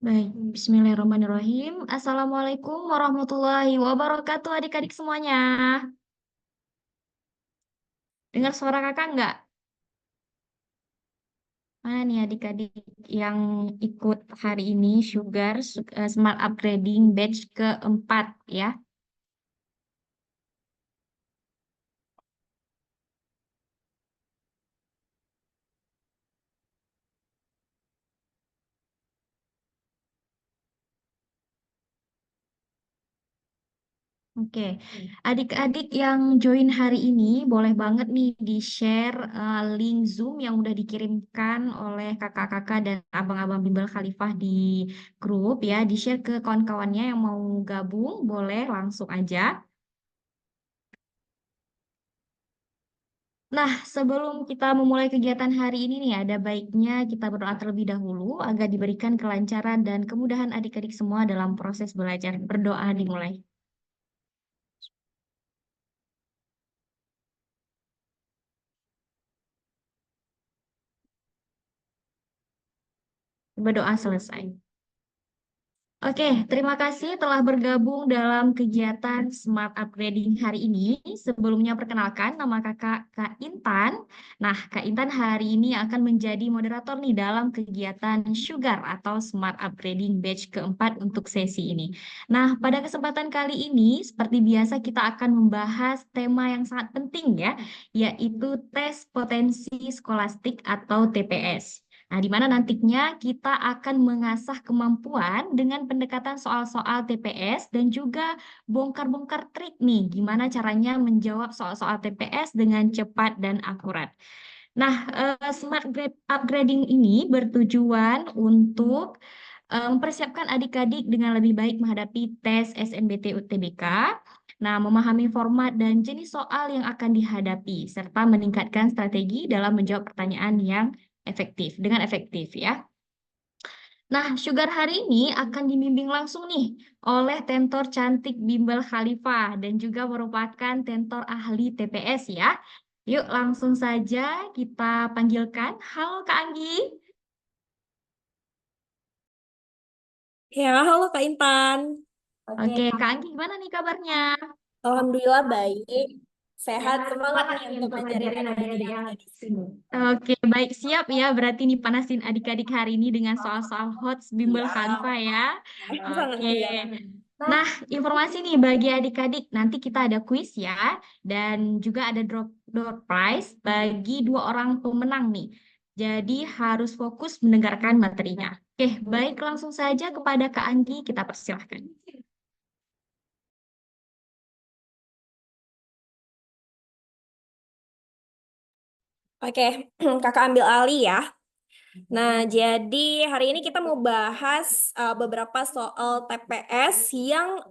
Baik, Bismillahirrahmanirrahim. Assalamualaikum warahmatullahi wabarakatuh, adik-adik semuanya. Dengar suara kakak nggak? Mana nih adik-adik yang ikut hari ini Sugar Smart Upgrading Batch keempat ya? Oke, adik-adik yang join hari ini boleh banget nih di-share link Zoom yang udah dikirimkan oleh kakak-kakak dan abang-abang Bimbel Khalifah di grup ya, di-share ke kawan-kawannya yang mau gabung, boleh langsung aja. Nah, sebelum kita memulai kegiatan hari ini nih, ada baiknya kita berdoa terlebih dahulu agar diberikan kelancaran dan kemudahan adik-adik semua dalam proses belajar. Berdoa dimulai. Berdoa selesai. Oke, terima kasih telah bergabung dalam kegiatan Smart Upgrading hari ini. Sebelumnya perkenalkan nama kakak Kak Intan. Nah, Kak Intan hari ini akan menjadi moderator nih dalam kegiatan Sugar atau Smart Upgrading Batch keempat untuk sesi ini. Nah, pada kesempatan kali ini, seperti biasa kita akan membahas tema yang sangat penting ya, yaitu tes potensi skolastik atau TPS. Nah, di mana nantinya kita akan mengasah kemampuan dengan pendekatan soal-soal TPS dan juga bongkar-bongkar trik nih, gimana caranya menjawab soal-soal TPS dengan cepat dan akurat. Nah, upgrading ini bertujuan untuk mempersiapkan adik-adik dengan lebih baik menghadapi tes SNBT UTBK. Nah, memahami format dan jenis soal yang akan dihadapi, serta meningkatkan strategi dalam menjawab pertanyaan yang dengan efektif ya. Nah, Sugar hari ini akan dibimbing langsung nih oleh tentor cantik Bimbel Khalifah dan juga merupakan tentor ahli TPS ya. Yuk langsung saja kita panggilkan. Halo Kak Anggi. Ya, halo Kak Intan. Oke, Oke, Kak Anggi gimana nih kabarnya? Alhamdulillah baik. Sehat, semangat Semangat nih nih untuk untuk ngajarin ngajarin adik-adik adik-adik yang yang ada di sini. sini. Oke, baik siap ya. Berarti nih panasin adik-adik hari ini dengan soal-soal hot Bimbel Siap, Khalifah ya. sangat Oke. siap. Nah, informasi nih bagi adik-adik, nanti kita ada kuis ya, dan juga ada door prize bagi dua orang pemenang nih. Jadi harus fokus mendengarkan materinya. Oke, baik langsung saja kepada Kak Anggi, kita persilahkan. Oke, Kakak ambil alih ya. Nah, jadi hari ini kita mau bahas beberapa soal TPS yang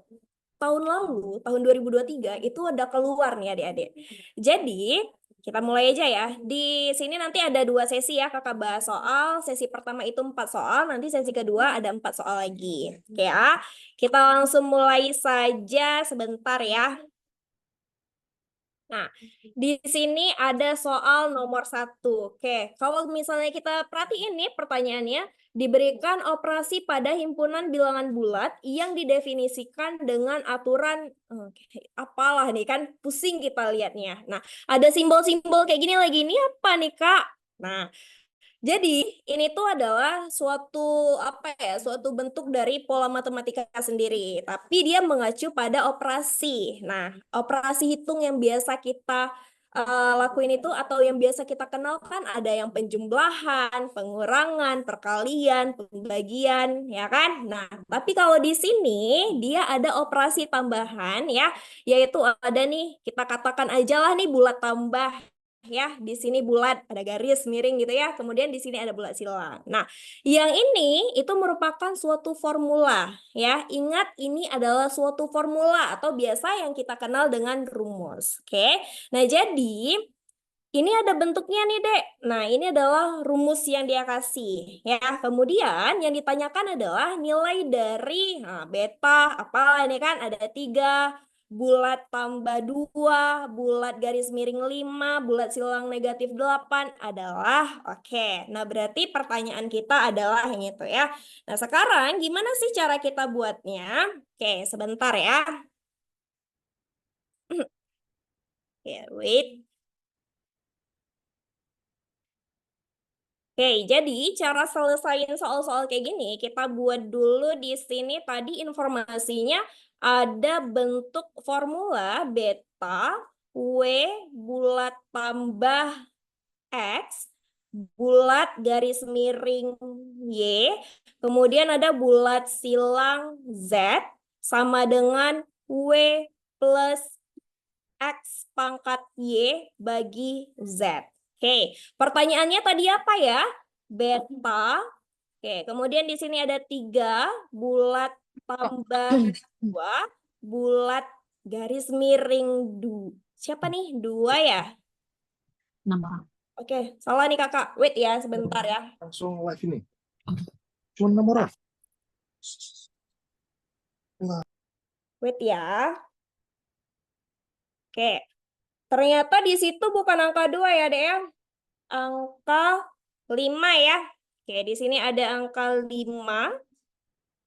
tahun lalu, tahun 2023 itu ada keluar nih adik-adik. Jadi, kita mulai aja ya. Di sini nanti ada dua sesi ya, kakak bahas soal. Sesi pertama itu 4 soal, nanti sesi kedua ada 4 soal lagi. Oke ya, kita langsung mulai saja sebentar ya. Nah, di sini ada soal nomor 1. Oke, kalau misalnya kita perhatiin nih pertanyaannya, diberikan operasi pada himpunan bilangan bulat yang didefinisikan dengan aturan, oke, apalah nih kan pusing kita lihatnya. Nah, ada simbol-simbol kayak gini lagi, ini apa nih Kak? Nah, jadi ini tuh adalah suatu apa ya, suatu bentuk dari pola matematika sendiri, tapi dia mengacu pada operasi. Nah, operasi hitung yang biasa kita lakuin itu atau yang biasa kita kenal kan ada yang penjumlahan, pengurangan, perkalian, pembagian, ya kan? Nah, tapi kalau di sini dia ada operasi tambahan ya, yaitu ada nih kita katakan aja lah nih bulat tambah ya, di sini bulat ada garis miring gitu ya, kemudian di sini ada bulat silang. Nah, yang ini itu merupakan suatu formula ya, ingat ini adalah suatu formula atau biasa yang kita kenal dengan rumus. Oke, nah jadi ini ada bentuknya nih dek. Nah, ini adalah rumus yang dia kasih ya. Kemudian yang ditanyakan adalah nilai dari beta apalah ini kan ada 3 bulat tambah 2, bulat garis miring 5, bulat silang negatif 8 adalah oke. Nah, berarti pertanyaan kita adalah yang itu ya. Nah, sekarang gimana sih cara kita buatnya? Oke, sebentar ya. Ya, wait. Oke, jadi cara selesaiin soal-soal kayak gini, kita buat dulu di sini tadi informasinya ada bentuk formula beta W bulat tambah X bulat garis miring Y, kemudian ada bulat silang Z sama dengan W plus X pangkat Y bagi Z. Oke, pertanyaannya tadi apa ya? Beta. Oke, kemudian di sini ada 3 bulat tambah 2 bulat garis miring siapa nih? 2 ya? 6 orang. Oke, salah nih kakak. Wait ya, sebentar ya. Langsung live ini. Cuma 6 orang. Wait ya. Oke, ternyata di situ bukan angka 2 ya, Dek ya. Angka 5 ya. Oke, di sini ada angka 5.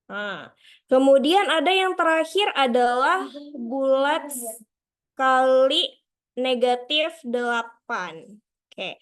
Nah, kemudian ada yang terakhir adalah bulat kali negatif 8. Oke.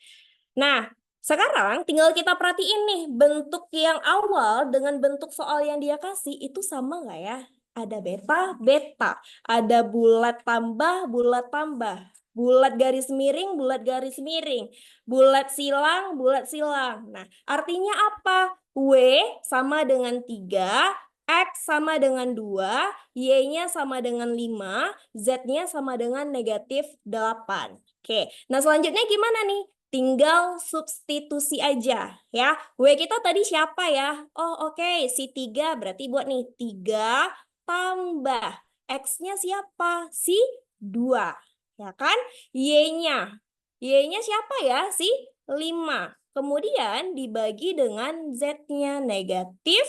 Nah, sekarang tinggal kita perhatiin nih, bentuk yang awal dengan bentuk soal yang dia kasih itu sama nggak ya? Ada beta, beta. Ada bulat tambah, bulat tambah. Bulat garis miring, bulat garis miring. Bulat silang, bulat silang. Nah, artinya apa? W sama dengan 3, X sama dengan 2, Y-nya sama dengan 5, Z-nya sama dengan negatif 8. Oke, nah selanjutnya gimana nih? Tinggal substitusi aja ya. W kita tadi siapa ya? Oh oke, si 3 berarti buat nih 3 tambah. X-nya siapa? Si 2. Ya kan? Y-nya. Y-nya siapa ya? Si 5. Kemudian dibagi dengan Z-nya negatif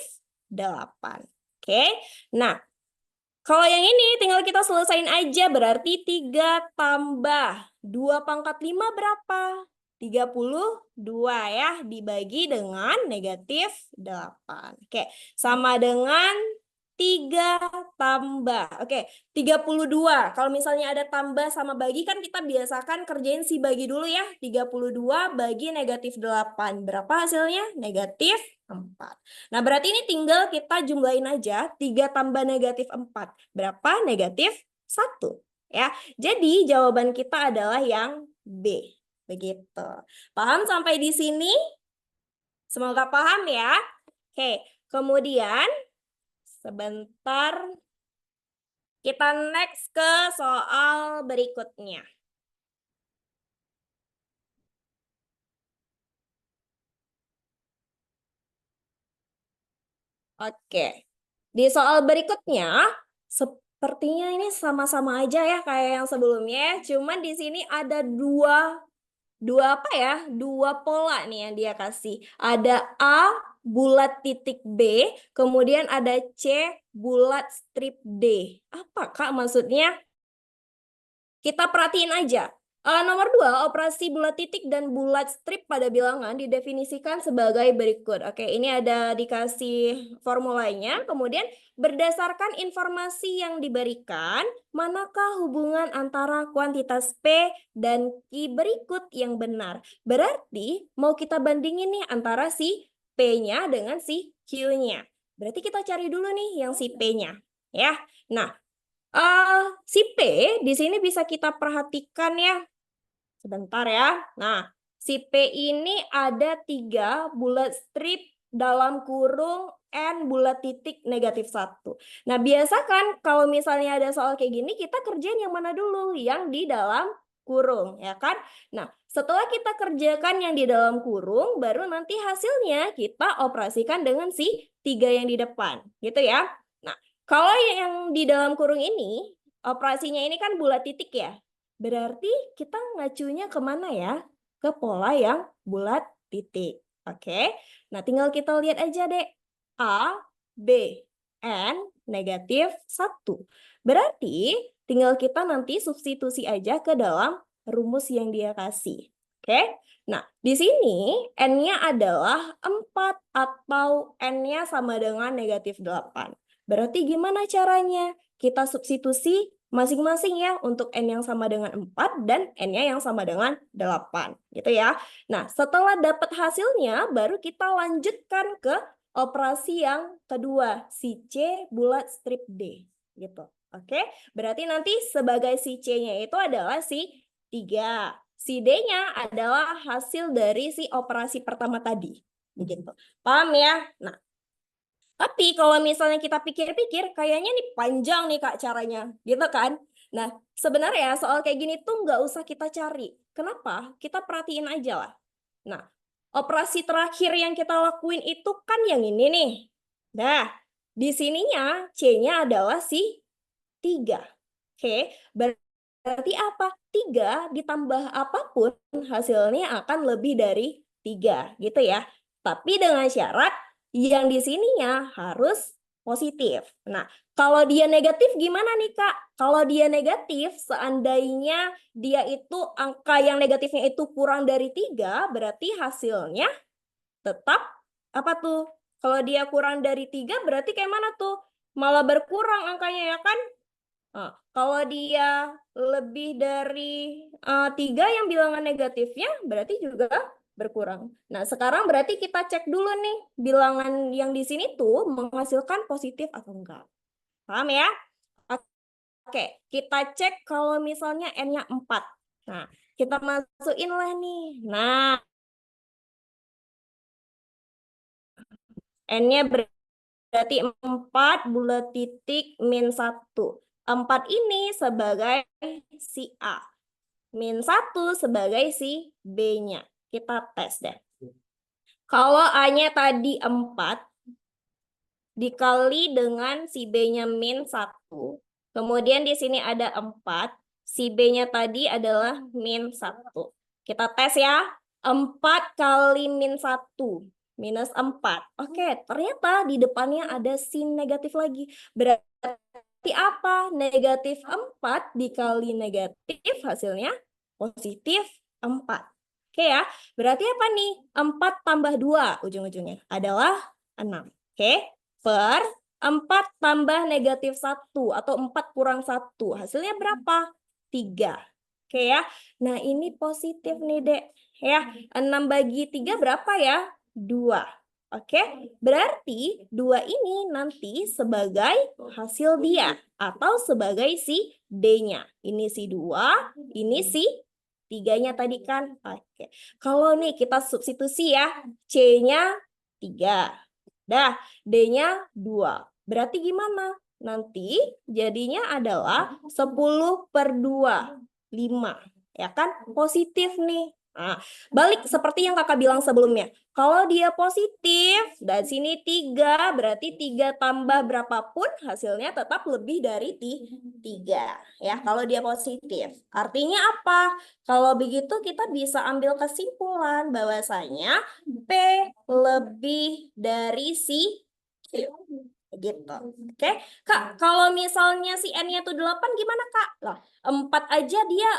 8. Oke. Nah, kalau yang ini tinggal kita selesain aja. Berarti 3 tambah 2 pangkat 5 berapa? 32 ya. Dibagi dengan negatif 8. Oke. Sama dengan 3 tambah. Oke, 32. Kalau misalnya ada tambah sama bagi kan kita biasakan kerjain si bagi dulu ya. 32 bagi negatif 8. Berapa hasilnya? Negatif 4. Nah, berarti ini tinggal kita jumlahin aja. 3 tambah negatif 4. Berapa? Negatif 1. Ya. Jadi jawaban kita adalah yang B. Begitu. Paham sampai di sini? Semoga paham ya. Oke, kemudian sebentar, kita next ke soal berikutnya. Oke, di soal berikutnya, sepertinya ini sama-sama aja ya kayak yang sebelumnya. Cuman di sini ada dua apa ya? Dua pola nih yang dia kasih. Ada A bulat titik B, kemudian ada C bulat strip D. Apa Kak maksudnya? Kita perhatiin aja. Nomor 2, operasi bulat titik dan bulat strip pada bilangan didefinisikan sebagai berikut. Oke, ini ada dikasih formulanya. Kemudian berdasarkan informasi yang diberikan, manakah hubungan antara kuantitas P dan Q berikut yang benar? Berarti mau kita bandingin nih antara si P-nya dengan si Q-nya. Berarti kita cari dulu nih yang si P-nya. Ya, nah. Si P di sini bisa kita perhatikan ya. Sebentar ya. Nah, si P ini ada 3 bulat strip dalam kurung N bulat titik negatif 1. Nah, biasakan kalau misalnya ada soal kayak gini, kita kerjain yang mana dulu? Yang di dalam kurung, ya kan? Nah, setelah kita kerjakan yang di dalam kurung, baru nanti hasilnya kita operasikan dengan si 3 yang di depan. Gitu ya. Nah, kalau yang di dalam kurung ini, operasinya ini kan bulat titik ya. Berarti kita ngacunya kemana ya? Ke pola yang bulat titik. Oke. Nah, tinggal kita lihat aja deh. A, B. N negatif 1. Berarti tinggal kita nanti substitusi aja ke dalam rumus yang dia kasih. Oke? Nah, di sini N-nya adalah 4 atau N-nya sama dengan negatif 8. Berarti gimana caranya? Kita substitusi masing-masing ya untuk N yang sama dengan 4 dan N-nya yang sama dengan 8. Gitu ya. Nah, setelah dapat hasilnya, baru kita lanjutkan ke operasi yang kedua, si C bulat strip D. Gitu. Oke, berarti nanti sebagai si C-nya itu adalah si 3. Si D-nya adalah hasil dari si operasi pertama tadi. Begitu. Paham ya? Nah, tapi kalau misalnya kita pikir-pikir, kayaknya nih panjang nih Kak caranya. Gitu kan? Nah, sebenarnya soal kayak gini tuh nggak usah kita cari. Kenapa? Kita perhatiin aja lah. Nah, operasi terakhir yang kita lakuin itu kan yang ini nih. Nah, di sininya C-nya adalah si 3. Oke, berarti apa? 3 ditambah apapun hasilnya akan lebih dari 3, gitu ya. Tapi dengan syarat yang di sininya harus positif. Nah, kalau dia negatif gimana nih, Kak? Kalau dia negatif, seandainya dia itu angka yang negatifnya itu kurang dari 3, berarti hasilnya tetap apa tuh? Kalau dia kurang dari 3, berarti kayak mana tuh? Malah berkurang angkanya ya kan? Nah, kalau dia lebih dari 3 yang bilangan negatifnya, berarti juga berkurang. Nah, sekarang berarti kita cek dulu nih, bilangan yang di sini tuh menghasilkan positif atau enggak. Paham ya? Oke, kita cek kalau misalnya N-nya 4. Nah, kita masukin lah nih. Nah, N-nya berarti 4 bulat titik min 1. 4 ini sebagai si A. Min 1 sebagai si B-nya. Kita tes deh. Kalau A-nya tadi 4, dikali dengan si B-nya min 1. Kemudian di sini ada 4. Si B-nya tadi adalah min 1. Kita tes ya. 4 kali min 1. Minus 4. Oke, ternyata di depannya ada sin negatif lagi. Berarti apa? Negatif 4 dikali negatif hasilnya positif 4. Oke ya, berarti apa nih? 4 tambah 2 ujung-ujungnya adalah 6. Oke, per 4 tambah negatif 1 atau 4 kurang 1. Hasilnya berapa? 3. Oke ya, nah ini positif nih Dek. Ya, 6 bagi 3 berapa ya? 2. Oke, berarti 2 ini nanti sebagai hasil dia atau sebagai si D-nya. Ini si 2, ini si 3-nya tadi kan. Oke, kalau nih kita substitusi ya, C-nya 3. Dah, D-nya 2. Berarti gimana? Nanti jadinya adalah 10/2. 5. Ya kan? Positif nih. Nah, balik seperti yang kakak bilang sebelumnya. Kalau dia positif, dan sini 3, berarti 3 tambah berapapun hasilnya tetap lebih dari 3. Ya, kalau dia positif. Artinya apa? Kalau begitu kita bisa ambil kesimpulan bahwasanya P lebih dari si Q. Gitu. Oke. Kak, kalau misalnya si N-nya tuh 8 gimana, Kak? Lah, 4 aja dia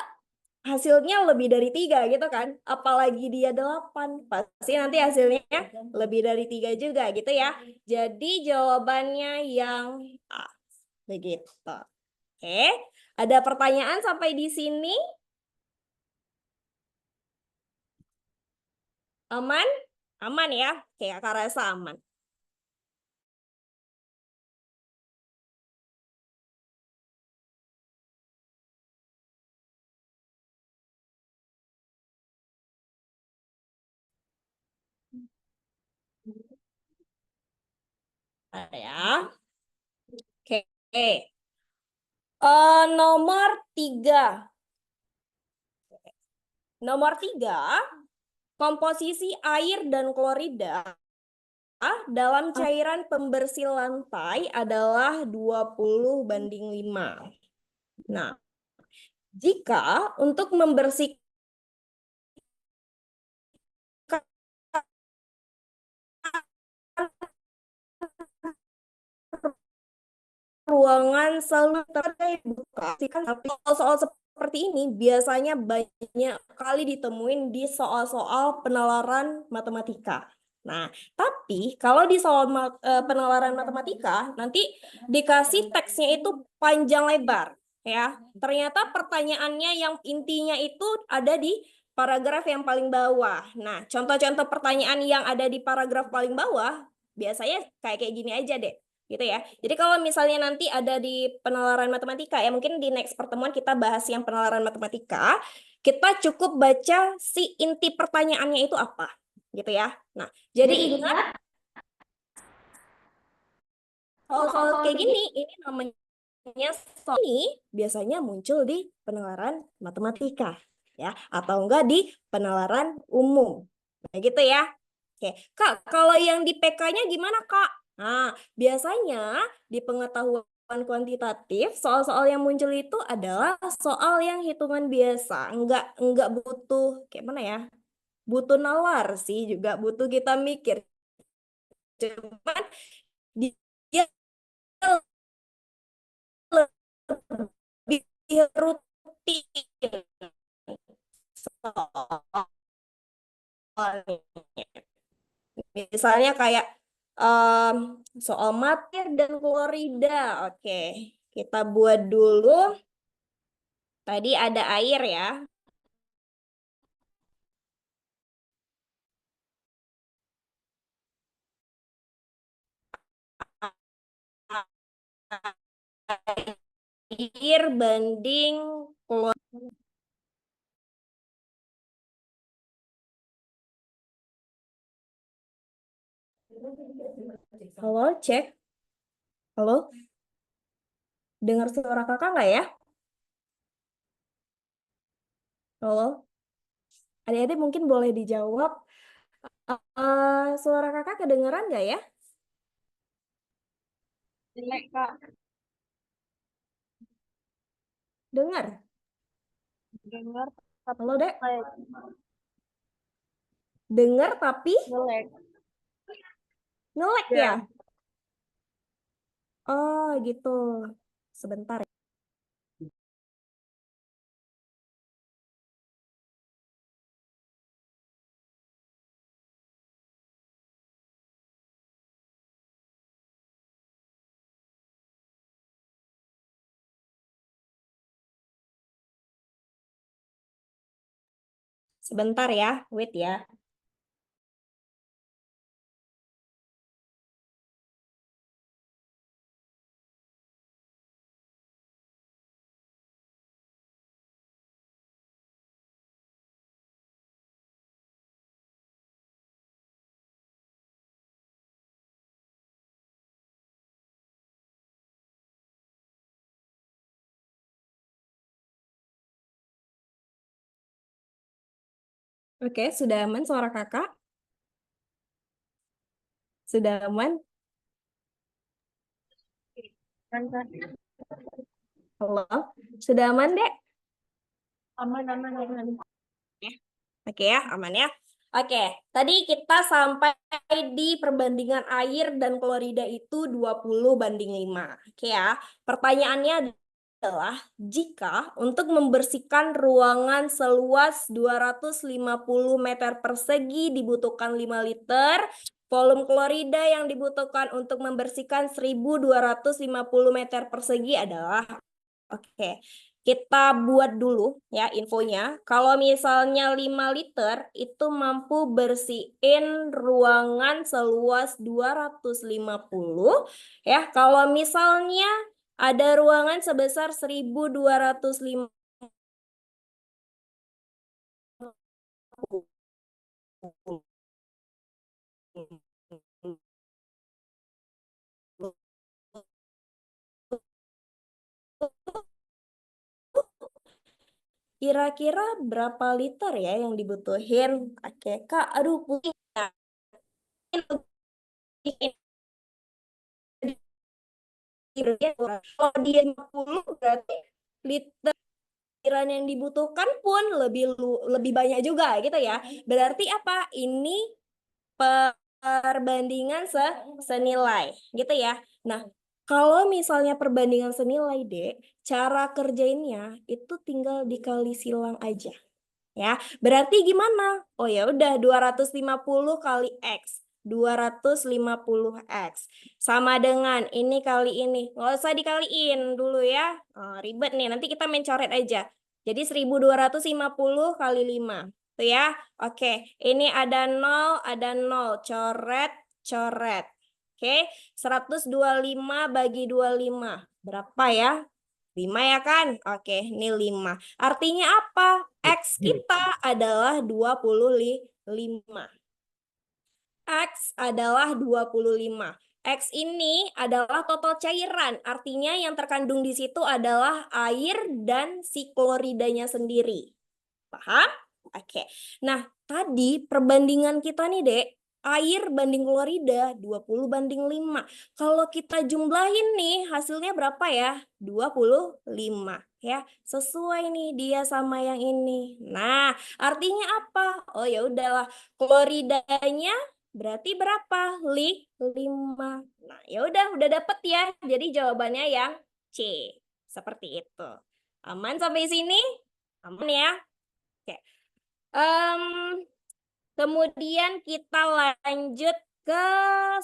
hasilnya lebih dari 3 gitu kan. Apalagi dia 8. Pasti nanti hasilnya lebih dari 3 juga gitu ya. Jadi jawabannya yang A. Begitu. Oke. Ada pertanyaan sampai di sini? Aman? Aman ya? Oke, kakak rasa aman. Ada ya. Oke. Nomor 3. Nomor 3, komposisi air dan klorida dalam cairan pembersih lantai adalah 20/5. Nah, jika untuk membersihkan ruangan selalu terbuka. Soal-soal seperti ini biasanya banyak kali ditemuin di soal-soal penalaran matematika. Nah, tapi kalau di soal penalaran matematika, nanti dikasih teksnya itu panjang lebar, ya. Ternyata pertanyaannya yang intinya itu ada di paragraf yang paling bawah. Nah, contoh-contoh pertanyaan yang ada di paragraf paling bawah, biasanya kayak gini aja deh, gitu ya. Jadi kalau misalnya nanti ada di penalaran matematika, ya mungkin di next pertemuan kita bahas yang penalaran matematika, kita cukup baca si inti pertanyaannya itu apa, gitu ya. Nah, jadi ingat soal-soal kayak gini, ini namanya soal ini biasanya muncul di penalaran matematika, ya, atau enggak di penalaran umum. Nah, gitu ya. Oke, Kak, kalau yang di PK-nya gimana, Kak? Nah, biasanya di pengetahuan kuantitatif, soal-soal yang muncul itu adalah soal yang hitungan biasa, enggak butuh kayak mana ya? Butuh nalar sih, juga butuh kita mikir. Cuman dia lebih rutin soalnya. Misalnya kayak soal matir dan klorida. Oke, kita buat dulu. Tadi ada air ya. Air banding klorida. Halo, cek. Halo? Dengar suara kakak nggak ya? Halo? Adik-adik mungkin boleh dijawab. Suara kakak kedengeran nggak ya? Jelek, Kak. Dengar? Dengar tapi Halo, Dek? jelek. Dengar tapi Jelek. ngelek Ya. ya? Oh, gitu. Sebentar. Sebentar ya, wait ya. Oke, sudah aman suara kakak? Sudah aman? Halo? Sudah aman, Dek? Aman, aman, aman. Oke ya, aman ya. Oke, tadi kita sampai di perbandingan air dan klorida itu 20:5. Oke ya, pertanyaannya adalah jika untuk membersihkan ruangan seluas 250 meter persegi dibutuhkan 5 liter, volume klorida yang dibutuhkan untuk membersihkan 1250 meter persegi adalah, oke, kita buat dulu ya infonya. Kalau misalnya 5 liter itu mampu bersihin ruangan seluas 250 ya. Kalau misalnya ada ruangan sebesar 1250, kira-kira berapa liter ya yang dibutuhin? Oke, Kak, aduh pusing. Kalau dia 50 berarti literan yang dibutuhkan pun lebih banyak juga gitu ya. Berarti apa? Ini perbandingan senilai gitu ya. Nah, Kalau misalnya perbandingan senilai, Dek, cara kerjainnya itu tinggal dikali silang aja. Ya, berarti gimana? Oh ya udah 250 kali X. 250X. Sama dengan ini kali ini. Nggak usah dikaliin dulu ya. Oh, ribet nih, nanti kita mencoret aja. Jadi 1250 kali 5. Tuh ya. Oke, ini ada 0, coret, coret. Oke, 125 bagi 25. Berapa ya? 5 ya kan? Oke, ini 5. Artinya apa? X kita adalah 25. X adalah 25. X ini adalah total cairan. Artinya yang terkandung di situ adalah air dan si kloridanya sendiri. Paham? Oke. Nah, tadi perbandingan kita nih, Dek. Air banding klorida 20/5. Kalau kita jumlahin nih, hasilnya berapa ya? 25 ya. Sesuai nih dia sama yang ini. Nah, artinya apa? Oh ya udahlah, kloridanya berarti berapa? 5. Nah, ya udah dapet ya. Jadi jawabannya yang C. Seperti itu. Aman sampai sini? Aman ya? Oke. Kemudian kita lanjut ke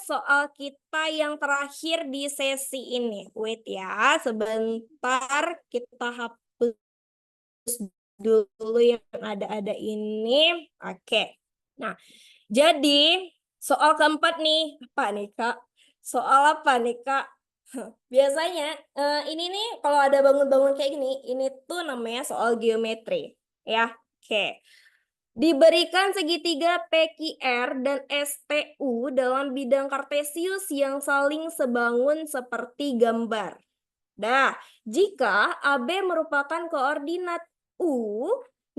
soal kita yang terakhir di sesi ini. Wait ya, sebentar kita hapus dulu yang ada ini. Oke. Nah, jadi soal keempat nih, apa nih Kak? Soal apa nih Kak? Biasanya ini nih kalau ada bangun-bangun kayak gini, ini tuh namanya soal geometri. Ya, oke. Diberikan segitiga PQR dan STU dalam bidang kartesius yang saling sebangun seperti gambar. Nah, jika AB merupakan koordinat U,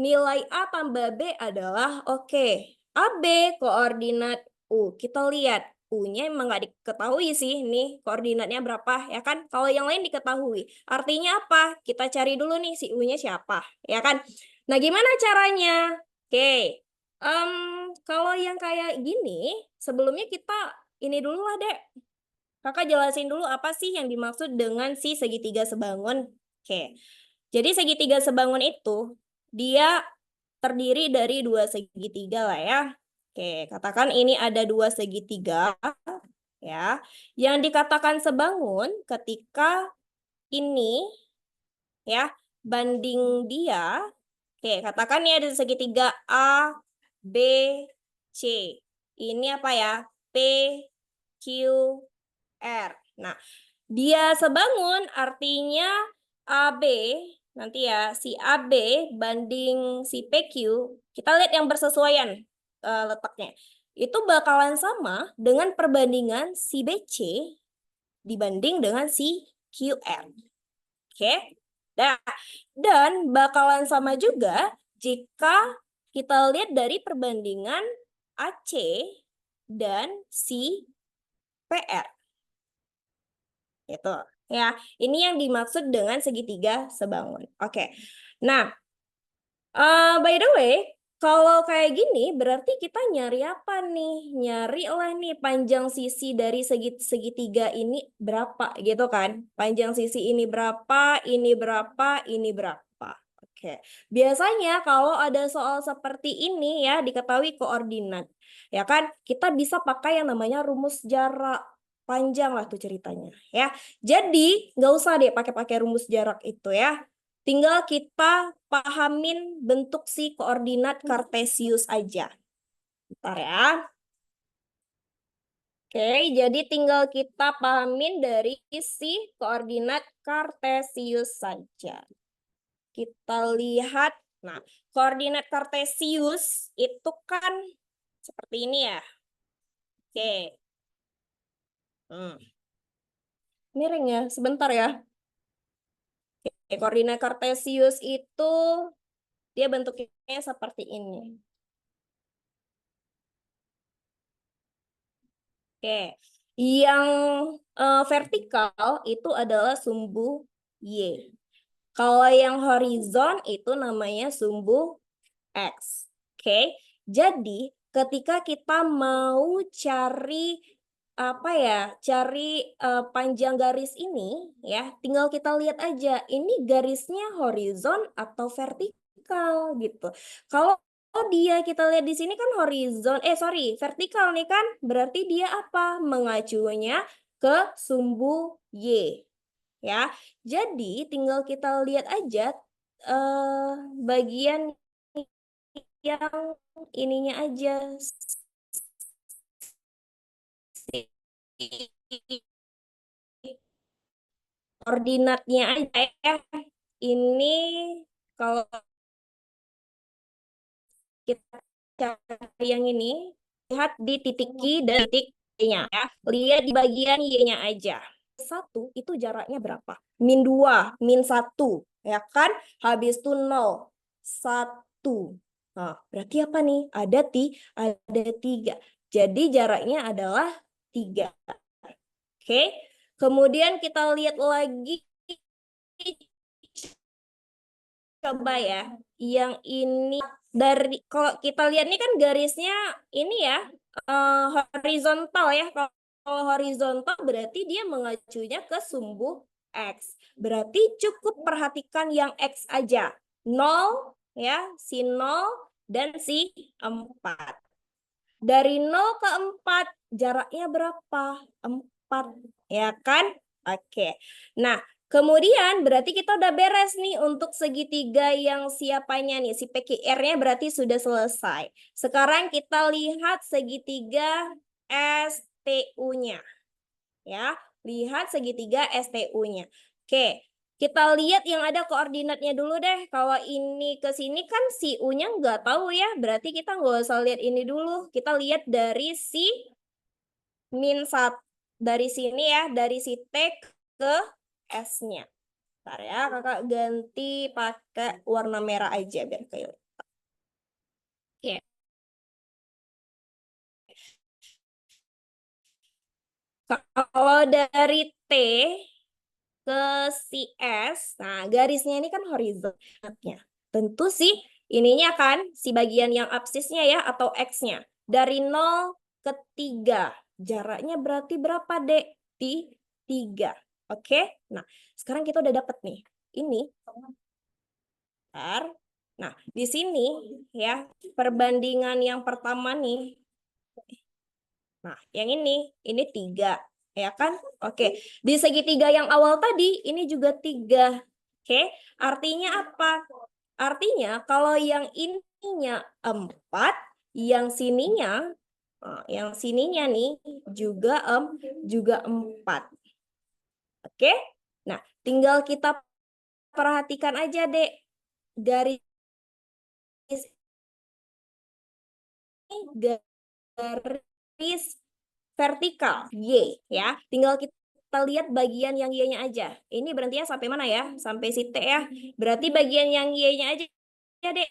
nilai A tambah B adalah oke. AB koordinat U. Kita lihat U-nya emang nggak diketahui sih, nih koordinatnya berapa, ya kan? Kalau yang lain diketahui. Artinya apa? Kita cari dulu nih si U-nya siapa, ya kan? Nah, gimana caranya? Oke, kalau yang kayak gini, sebelumnya kita ini dulu lah, Dek. Kakak jelasin dulu apa sih yang dimaksud dengan si segitiga sebangun. Oke, jadi segitiga sebangun itu, dia terdiri dari dua segitiga lah ya. Oke, katakan ini ada dua segitiga, ya. Yang dikatakan sebangun ketika ini, ya, banding dia. Oke, katakan ini ada segitiga A, B, C. Ini apa ya? P, Q, R. Nah, dia sebangun artinya AB, nanti ya, si AB banding si PQ, kita lihat yang bersesuaian letaknya. Itu bakalan sama dengan perbandingan si BC dibanding dengan si QR. Oke? Nah, dan bakalan sama juga jika kita lihat dari perbandingan AC dan si PR. Itu ya. Ini yang dimaksud dengan segitiga sebangun. Oke. Nah, by the way, kalau kayak gini berarti kita nyari apa nih? Nyari lah nih panjang sisi dari segitiga ini berapa gitu kan? Panjang sisi ini berapa, ini berapa, ini berapa. Oke. Biasanya kalau ada soal seperti ini ya diketahui koordinat. Ya kan? Kita bisa pakai yang namanya rumus jarak. Panjang lah tuh ceritanya ya. Jadi nggak usah deh pakai rumus jarak itu ya. Tinggal kita pahamin bentuk si koordinat kartesius aja. Bentar ya. Oke, jadi tinggal kita pahamin dari si koordinat kartesius saja. Kita lihat, nah koordinat kartesius itu kan seperti ini ya. Oke. Miring ya, sebentar ya. Oke, koordinat kartesius itu dia bentuknya seperti ini. Oke, yang vertikal itu adalah sumbu Y. Kalau yang horizon itu namanya sumbu X. Oke, jadi ketika kita mau cari apa ya, cari panjang garis ini ya, tinggal kita lihat aja ini garisnya horizon atau vertikal gitu. Kalau dia kita lihat di sini kan horizon, vertikal nih kan, berarti dia apa? Mengacunya ke sumbu Y ya. Jadi tinggal kita lihat aja bagian yang ininya aja, koordinatnya aja ya. Ini kalau kita cari yang ini, lihat di titik Q dan titik Y-nya ya. Lihat di bagian Y-nya aja. 1 itu jaraknya berapa? Min 2, min 1. Ya kan? Habis itu 0, 1. Nah, berarti apa nih? Ada 3. Jadi jaraknya adalah 3. Oke. Kemudian kita lihat lagi, coba ya, yang ini dari kalau kita lihat nih kan garisnya ini ya horizontal ya. Kalau horizontal berarti dia mengacunya ke sumbu X. Berarti cukup perhatikan yang X aja. 0 ya, si 0 dan si 4. Dari 0 ke 4 jaraknya berapa? 4 ya kan? Oke. Nah, kemudian berarti kita udah beres nih untuk segitiga yang siapanya nih, si PQR-nya berarti sudah selesai. Sekarang kita lihat segitiga STU-nya. Ya, lihat segitiga STU-nya. Oke, kita lihat yang ada koordinatnya dulu deh. Kalau ini ke sini kan si U-nya nggak tahu ya, berarti kita nggak usah lihat ini dulu. Kita lihat dari si min 1, dari sini ya, dari si T ke S-nya. Bentar ya, kakak ganti pakai warna merah aja biar kayak. Oke. Kalau dari T ke si S, nah garisnya ini kan horizontalnya. Tentu sih ininya kan, si bagian yang absisnya ya, atau X-nya. Dari 0 ke 3, jaraknya berarti berapa, Dek? 3. Oke, nah sekarang kita udah dapet nih. Ini. Bentar. Nah, di sini ya, perbandingan yang pertama nih. Nah, yang ini 3. Ya kan? Oke, di segitiga yang awal tadi, ini juga 3. Oke, artinya apa? Artinya kalau yang ininya 4, yang sininya nih juga 4. Oke? Nah, tinggal kita perhatikan aja, Dek. Garis garis vertikal Y ya. Tinggal kita lihat bagian yang Y-nya aja. Ini berhentinya sampai mana ya? Sampai si T ya. Berarti bagian yang Y-nya aja ya, Dek.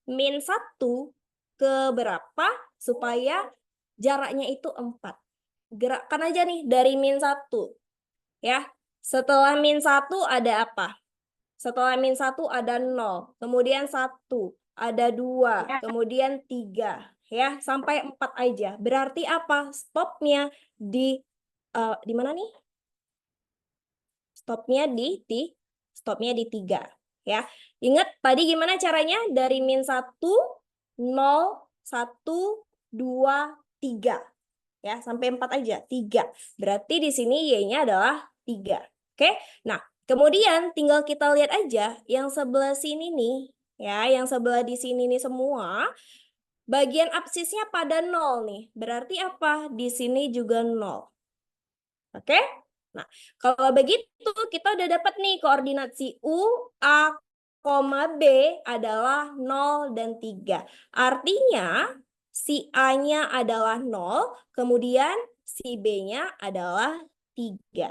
Min 1 ke berapa supaya jaraknya itu 4. Gerakkan aja nih dari min 1 ya. Setelah min 1 ada apa? Setelah min 1 ada 0, kemudian 1, ada 2, kemudian 3, ya, sampai 4 aja. Berarti apa? Stopnya di mana nih? Stopnya di 3, ya. Ingat tadi gimana caranya? Dari min 1, 0, 1, 2, 3. Ya, sampai 4 aja, 3. Berarti di sini Y-nya adalah 3. Oke? Nah, kemudian tinggal kita lihat aja yang sebelah sini nih, ya, yang sebelah di sini nih semua, bagian absisnya pada 0 nih. Berarti apa? Di sini juga 0. Oke? Nah, kalau begitu kita udah dapat nih koordinat si U, A, B adalah 0 dan 3. Artinya si A-nya adalah 0, kemudian si B-nya adalah 3.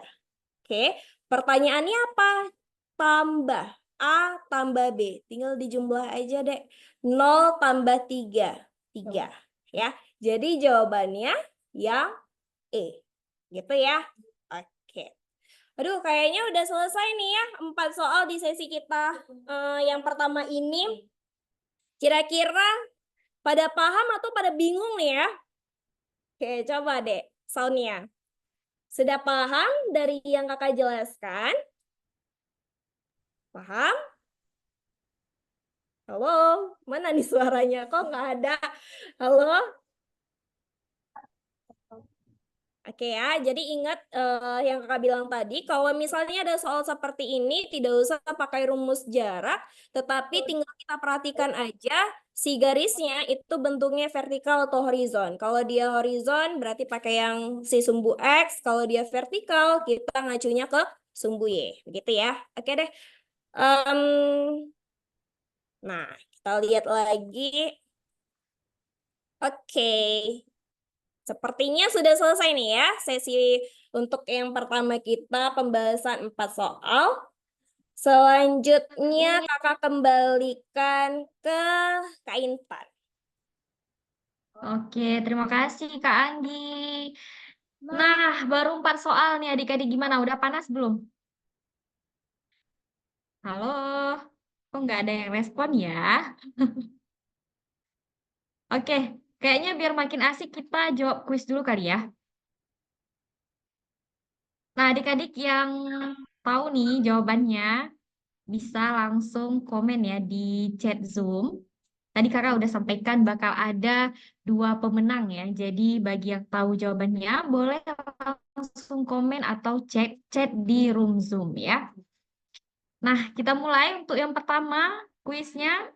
Oke, pertanyaannya apa? Tambah A tambah B. Tinggal dijumlah aja deh. 0 tambah 3. 3. Ya, jadi jawabannya yang E. Gitu ya. Oke. Aduh, kayaknya udah selesai nih ya 4 soal di sesi kita yang pertama ini. Kira-kira pada paham atau pada bingung nih ya? Oke, coba deh. soundnya. Sudah paham dari yang kakak jelaskan? Paham? Halo, mana nih suaranya? Kok nggak ada? Halo? Oke ya, jadi ingat yang kakak bilang tadi, kalau misalnya ada soal seperti ini, tidak usah pakai rumus jarak, tetapi tinggal kita perhatikan aja si garisnya itu bentuknya vertikal atau horizon. Kalau dia horizon berarti pakai yang si sumbu X, kalau dia vertikal kita ngacunya ke sumbu Y. Begitu ya. Oke deh. Em, nah, kita lihat lagi. Oke. Sepertinya sudah selesai nih ya sesi untuk yang pertama kita pembahasan 4 soal. Selanjutnya kakak kembalikan ke Kak Intan. Oke, terima kasih Kak Anggi. Nah, baru 4 soal nih adik-adik, gimana? Udah panas belum? Halo? Kok nggak ada yang respon ya? Oke, kayaknya biar makin asik kita jawab kuis dulu kali ya. Nah, adik-adik yang tahu nih jawabannya bisa langsung komen ya di chat Zoom. Tadi kakak udah sampaikan bakal ada 2 pemenang ya. Jadi bagi yang tahu jawabannya boleh langsung komen atau cek chat di room Zoom ya. Nah, kita mulai untuk yang pertama kuisnya.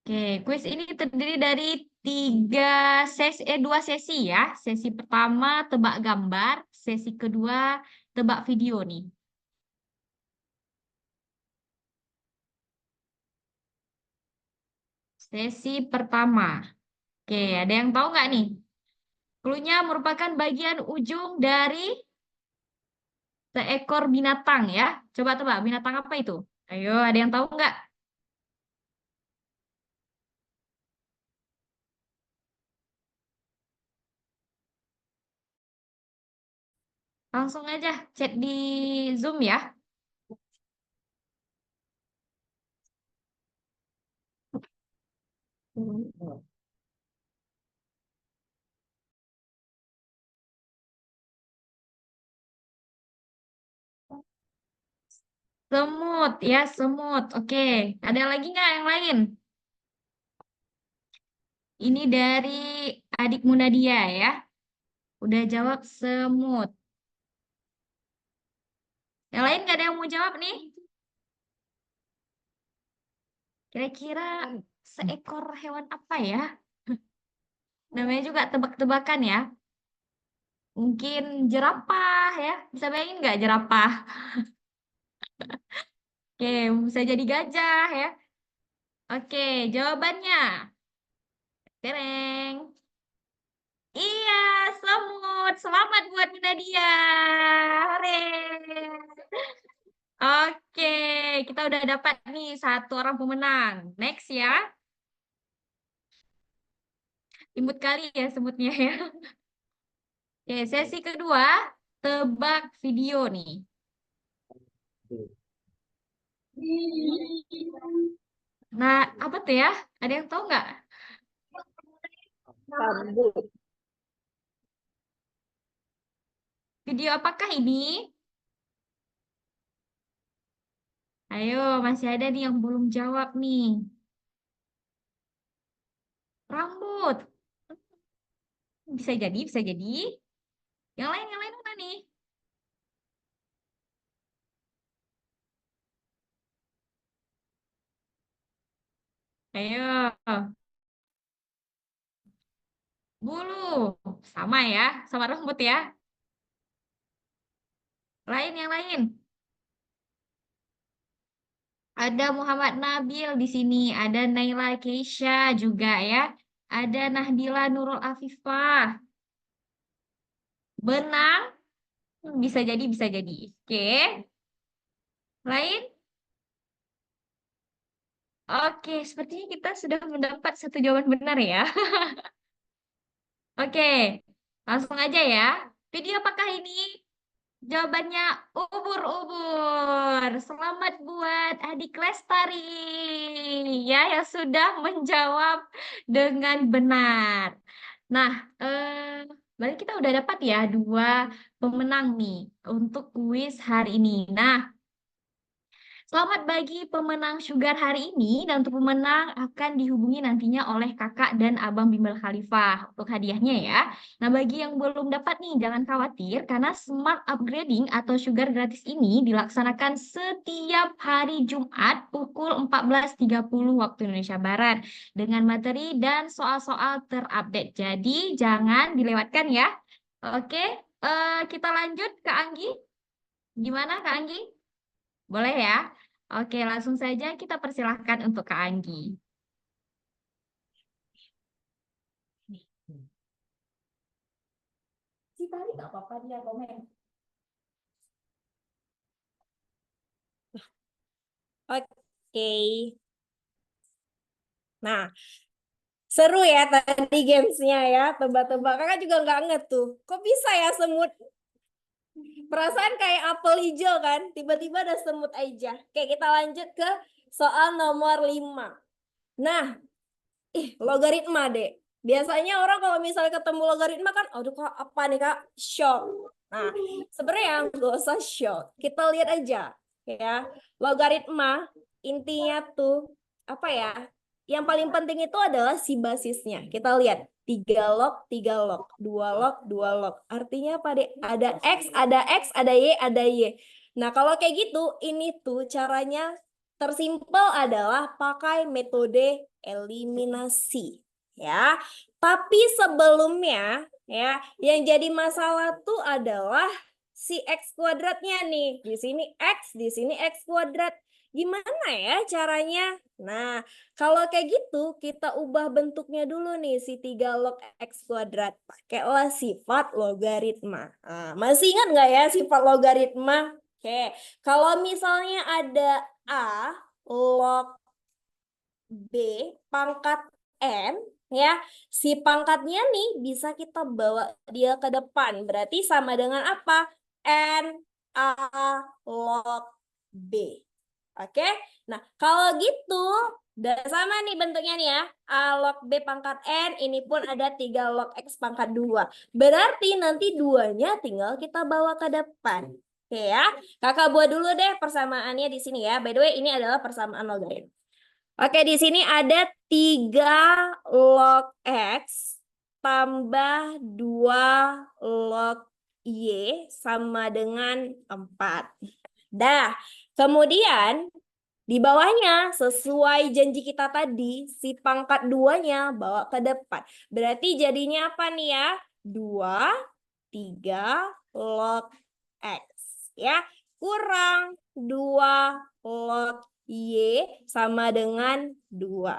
Oke, kuis ini terdiri dari 2 sesi ya. Sesi pertama tebak gambar, sesi kedua tebak video nih. Sesi pertama. Oke, ada yang tahu nggak nih? Clue-nya merupakan bagian ujung dari seekor binatang ya. Coba tebak, binatang apa itu? Ayo, ada yang tahu nggak? Langsung aja chat di Zoom ya. Semut ya, semut. Oke, ada lagi nggak yang lain? Ini dari adik Munadia ya. Udah jawab semut. Yang lain nggak ada yang mau jawab nih? Kira-kira seekor hewan apa ya? Namanya juga tebak-tebakan ya. Mungkin jerapah ya. Bisa bayangin nggak jerapah? Oke, bisa jadi gajah ya. Oke, jawabannya. Tereng. Iya, semut. Selamat buat Nadia. Hore. Oke, kita udah dapat nih 1 orang pemenang. Next ya. Imut kali ya semutnya ya. Oke, sesi kedua, tebak video nih. Nah, apa tuh ya? Ada yang tahu nggak? Rambut. Video apakah ini? Ayo, masih ada nih yang belum jawab nih. Rambut. Bisa jadi, bisa jadi. Yang lain mana nih? Ayo. Bulu. Sama ya, sama rambut ya. Yang lain. Ada Muhammad Nabil di sini, ada Naila Keisha juga ya. Ada Nahdila Nurul Afifah. Benang. Bisa jadi, bisa jadi. Oke. Lain? Oke, sepertinya kita sudah mendapat 1 jawaban benar ya. Oke, langsung aja ya. Video apakah ini? Jawabannya ubur-ubur. Selamat buat adik Lestari ya yang sudah menjawab dengan benar. Nah, berarti kita udah dapat ya 2 pemenang nih untuk kuis hari ini. Nah, selamat bagi pemenang Sugar hari ini, dan untuk pemenang akan dihubungi nantinya oleh kakak dan abang Bimbel Khalifah untuk hadiahnya ya. Nah, bagi yang belum dapat nih, jangan khawatir karena Smart Upgrading atau Sugar gratis ini dilaksanakan setiap hari Jumat pukul 14.30 waktu Indonesia Barat dengan materi dan soal-soal terupdate. Jadi jangan dilewatkan ya. Oke, kita lanjut ke Anggi. Gimana Kak Anggi? Boleh ya? Oke, langsung saja kita persilahkan untuk Kak Anggi. Si tadi nggak apa-apa dia komen. Oke. Nah, seru ya tadi gamesnya ya, tebak-tebak. Kakak juga nggak nget tuh. Kok bisa ya semut? Perasaan kayak apel hijau kan, tiba-tiba ada semut aja. Oke, kita lanjut ke soal nomor 5. Nah, logaritma deh. Biasanya orang kalau misalnya ketemu logaritma kan, aduh kak apa nih kak? Shock. Nah, sebenarnya nggak usah shock. Kita lihat aja ya. Logaritma intinya tuh apa ya? Yang paling penting itu adalah si basisnya. Kita lihat 3 log, 3 log, 2 log, 2 log. Artinya apa deh? Ada X, ada Y, ada Y. Nah, kalau kayak gitu, ini tuh caranya tersimpel adalah pakai metode eliminasi ya. Tapi sebelumnya ya, yang jadi masalah tuh adalah si X kuadratnya nih. Di sini X, di sini X kuadrat. Gimana ya caranya? Nah, kalau kayak gitu kita ubah bentuknya dulu nih si 3 log X kuadrat. Pakailah sifat logaritma. Nah, masih ingat nggak ya sifat logaritma? Oke, kalau misalnya ada A log B pangkat N ya, si pangkatnya nih bisa kita bawa dia ke depan. Berarti sama dengan apa? N A log B. Oke, nah kalau gitu udah sama nih bentuknya nih ya. A log B pangkat N, ini pun ada 3 log X pangkat 2. Berarti nanti duanya tinggal kita bawa ke depan. Oke ya, kakak buat dulu deh persamaannya di sini ya. By the way, ini adalah persamaan logaritma. Oke, di sini ada 3 log X tambah 2 log Y sama dengan 4. Dah, kemudian di bawahnya sesuai janji kita tadi, si pangkat 2-nya bawa ke depan. Berarti jadinya apa nih ya? 2, 3 log X. Ya, kurang 2 log Y sama dengan 2.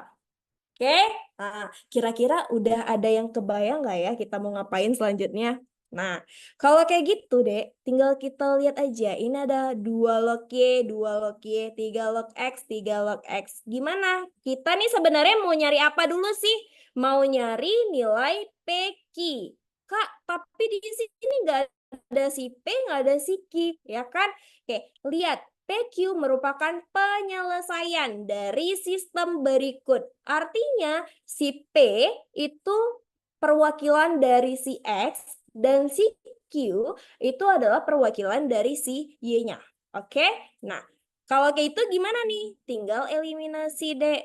Oke, nah, kira-kira udah ada yang kebayang nggak ya kita mau ngapain selanjutnya? Nah, kalau kayak gitu deh, tinggal kita lihat aja. Ini ada 2 log Y, 2 log Y, 3 log X, 3 log X. Gimana? Kita nih sebenarnya mau nyari apa dulu sih? Mau nyari nilai PQ. Kak, tapi di sini nggak ada si P, nggak ada si Q, ya kan? Oke, lihat. PQ merupakan penyelesaian dari sistem berikut. Artinya si P itu perwakilan dari si X dan si Q itu adalah perwakilan dari si Y-nya. Oke? Nah, kalau kayak itu gimana nih? Tinggal eliminasi deh.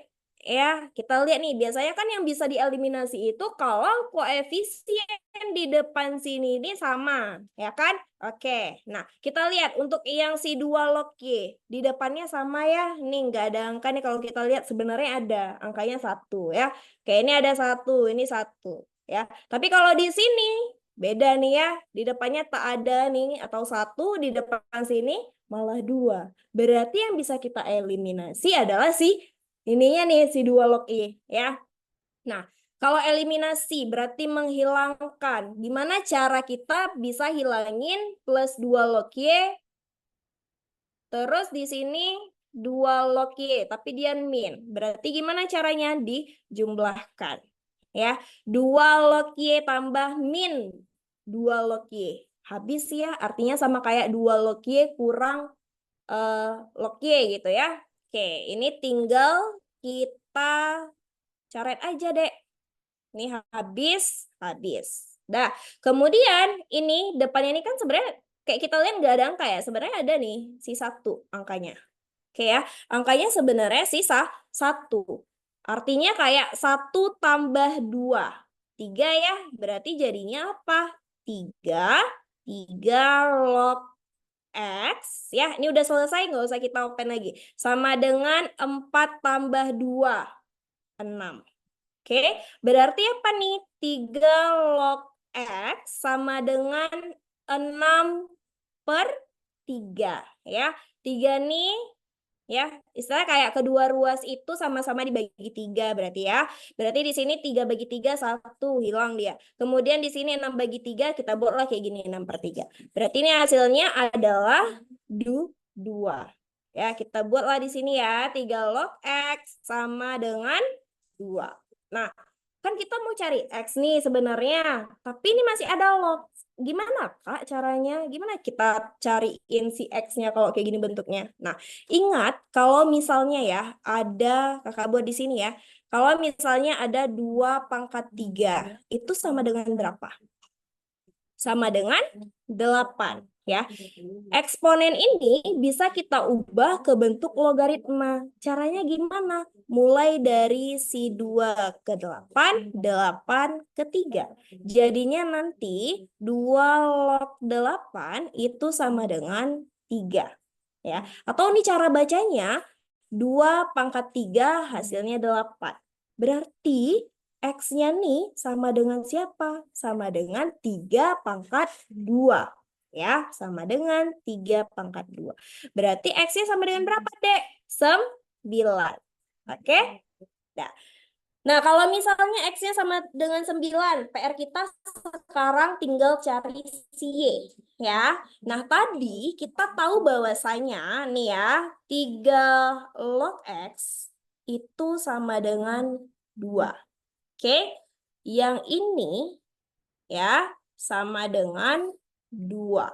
Ya, kita lihat nih, biasanya kan yang bisa dieliminasi itu kalau koefisien di depan sini ini sama, ya kan? Oke, nah kita lihat untuk yang si 2 log Y, di depannya sama ya, nih nggak ada angka nih kalau kita lihat sebenarnya ada, angkanya 1 ya. Oke, ini ada 1, ini 1 ya. Tapi kalau di sini beda nih ya, di depannya tak ada nih, atau 1 di depan sini malah 2. Berarti yang bisa kita eliminasi adalah si ininya nih si 2 log Y ya. Nah, kalau eliminasi berarti menghilangkan. Gimana cara kita bisa hilangin plus 2 log Y? Terus di sini 2 log Y, tapi dia min. Berarti gimana caranya? Dijumlahkan. Ya, 2 log Y tambah min 2 log Y. Habis ya, artinya sama kayak 2 log Y kurang log Y gitu ya. Oke, ini tinggal kita coret aja deh. Ini habis. Nah, kemudian ini depannya ini kan sebenarnya kayak kita lihat nggak ada angka ya. Sebenarnya ada nih si 1 angkanya. Oke ya, angkanya sebenarnya sisa 1. Artinya kayak 1 tambah 2. 3 ya, berarti jadinya apa? 3 log X. Ya, ini udah selesai, nggak usah kita open lagi. Sama dengan 4 tambah 2, 6. Oke, berarti apa nih? 3 log X sama dengan 6/3. Ya, 3 nih. Ya, istilah kayak kedua ruas itu sama-sama dibagi 3 berarti ya. Berarti di sini 3 bagi 3, 1 hilang dia. Kemudian di sini 6 bagi 3, kita buatlah kayak gini 6/3. Berarti ini hasilnya adalah 2. Ya, kita buatlah di sini ya. 3 log X sama dengan 2. Nah, kan kita mau cari X nih sebenarnya. Tapi ini masih ada log. Gimana Kak caranya? Gimana kita cariin si X-nya kalau kayak gini bentuknya? Nah, ingat, kalau misalnya ya, ada, kakak buat di sini ya, kalau misalnya ada 2/3, itu sama dengan berapa? Sama dengan 8, ya. Eksponen ini bisa kita ubah ke bentuk logaritma. Caranya gimana? Mulai dari si 2 ke 8, 8 ke 3. Jadinya nanti 2 log 8 itu sama dengan 3. Ya. Atau ini cara bacanya, 2/3 hasilnya 8. Berarti X-nya nih sama dengan siapa? Sama dengan 3/2. Ya, sama dengan 3/2. Berarti X-nya sama dengan berapa, Dek? 9. Oke? Nah, kalau misalnya X-nya sama dengan 9, PR kita sekarang tinggal cari si Y. Ya. Nah, tadi kita tahu bahwasanya nih ya, 3 log X itu sama dengan 2. Oke? Yang ini ya sama dengan 2.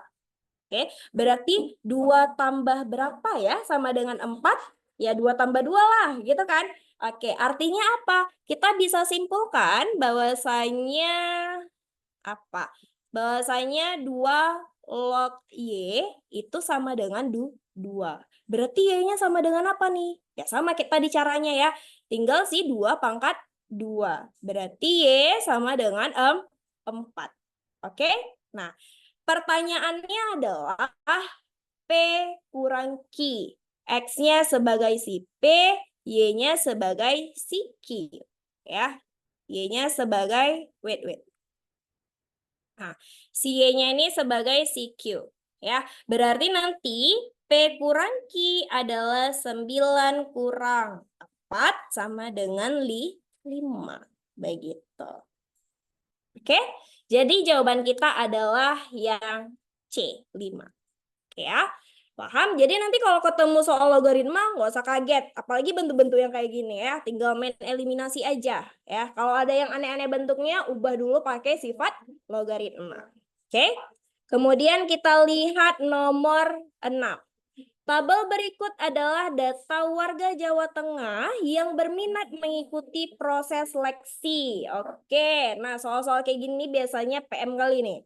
Oke, berarti 2 tambah berapa ya? Sama dengan 4? Ya 2 tambah 2 lah, gitu kan? Oke, artinya apa? Kita bisa simpulkan bahwasanya apa? Bahwasanya 2 log Y itu sama dengan 2. Berarti Y-nya sama dengan apa nih? Ya sama kita di caranya ya. Tinggal si 2/2. Berarti Y sama dengan 4. Oke? Nah, pertanyaannya adalah P kurang Q. X-nya sebagai si P, Y-nya sebagai si Q. Ya, Y-nya sebagai, wait. Nah, si Y-nya ini sebagai si Q. Ya, berarti nanti P kurang Q adalah 9 kurang 4 sama dengan 5. Begitu. Oke, jadi jawaban kita adalah yang C, 5. Oke ya, paham? Jadi nanti kalau ketemu soal logaritma nggak usah kaget, apalagi bentuk-bentuk yang kayak gini ya, tinggal main eliminasi aja ya. Kalau ada yang aneh-aneh bentuknya, ubah dulu pakai sifat logaritma. Oke, kemudian kita lihat nomor 6. Tabel berikut adalah data warga Jawa Tengah yang berminat mengikuti proses seleksi. Oke, nah soal-soal kayak gini biasanya PM kali nih.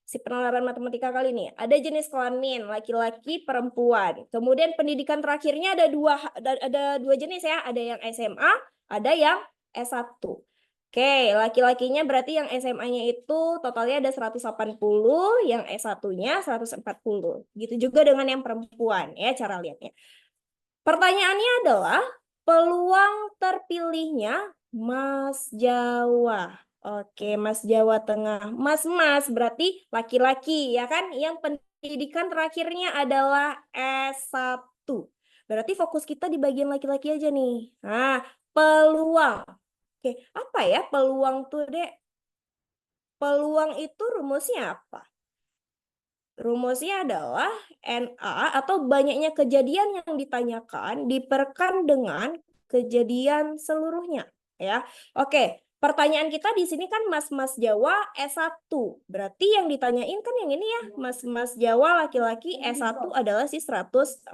Si penalaran matematika kali ini ada jenis kelamin laki-laki perempuan, kemudian pendidikan terakhirnya ada dua jenis ya, ada yang SMA, ada yang S1. Oke, laki-lakinya berarti yang SMA-nya itu totalnya ada 180, yang S1-nya 140. Gitu juga dengan yang perempuan ya cara lihatnya. Pertanyaannya adalah peluang terpilihnya Mas Jawa. Oke, Mas Jawa Tengah. Mas berarti laki-laki ya kan? Yang pendidikan terakhirnya adalah S1. Berarti fokus kita di bagian laki-laki aja nih. Nah, peluang. Oke, apa ya peluang tuh, Dek? Peluang itu rumusnya apa? Rumusnya adalah NA atau banyaknya kejadian yang ditanyakan diperkan dengan kejadian seluruhnya. Ya, oke. Pertanyaan kita di sini kan Mas Jawa S1. Berarti yang ditanyain kan yang ini ya. Mas Jawa laki-laki S1 adalah si 140.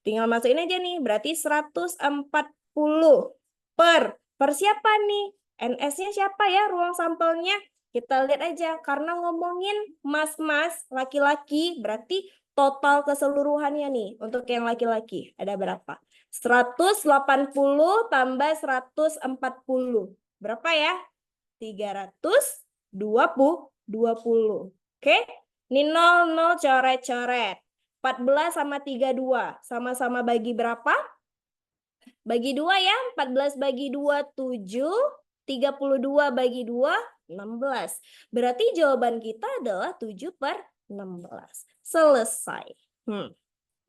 Tinggal masukin aja nih. Berarti 140 per siapa nih? NS-nya siapa ya ruang sampelnya? Kita lihat aja, karena ngomongin mas-mas laki-laki, berarti total keseluruhannya nih untuk yang laki-laki ada berapa? 180 tambah 140. Berapa ya? 320. Oke? Ini 0 coret-coret. 14 sama 32. Sama-sama bagi berapa? Bagi 2 ya. 14 bagi 2, 7. 32 bagi 2, 16. Berarti jawaban kita adalah 7/16. Selesai.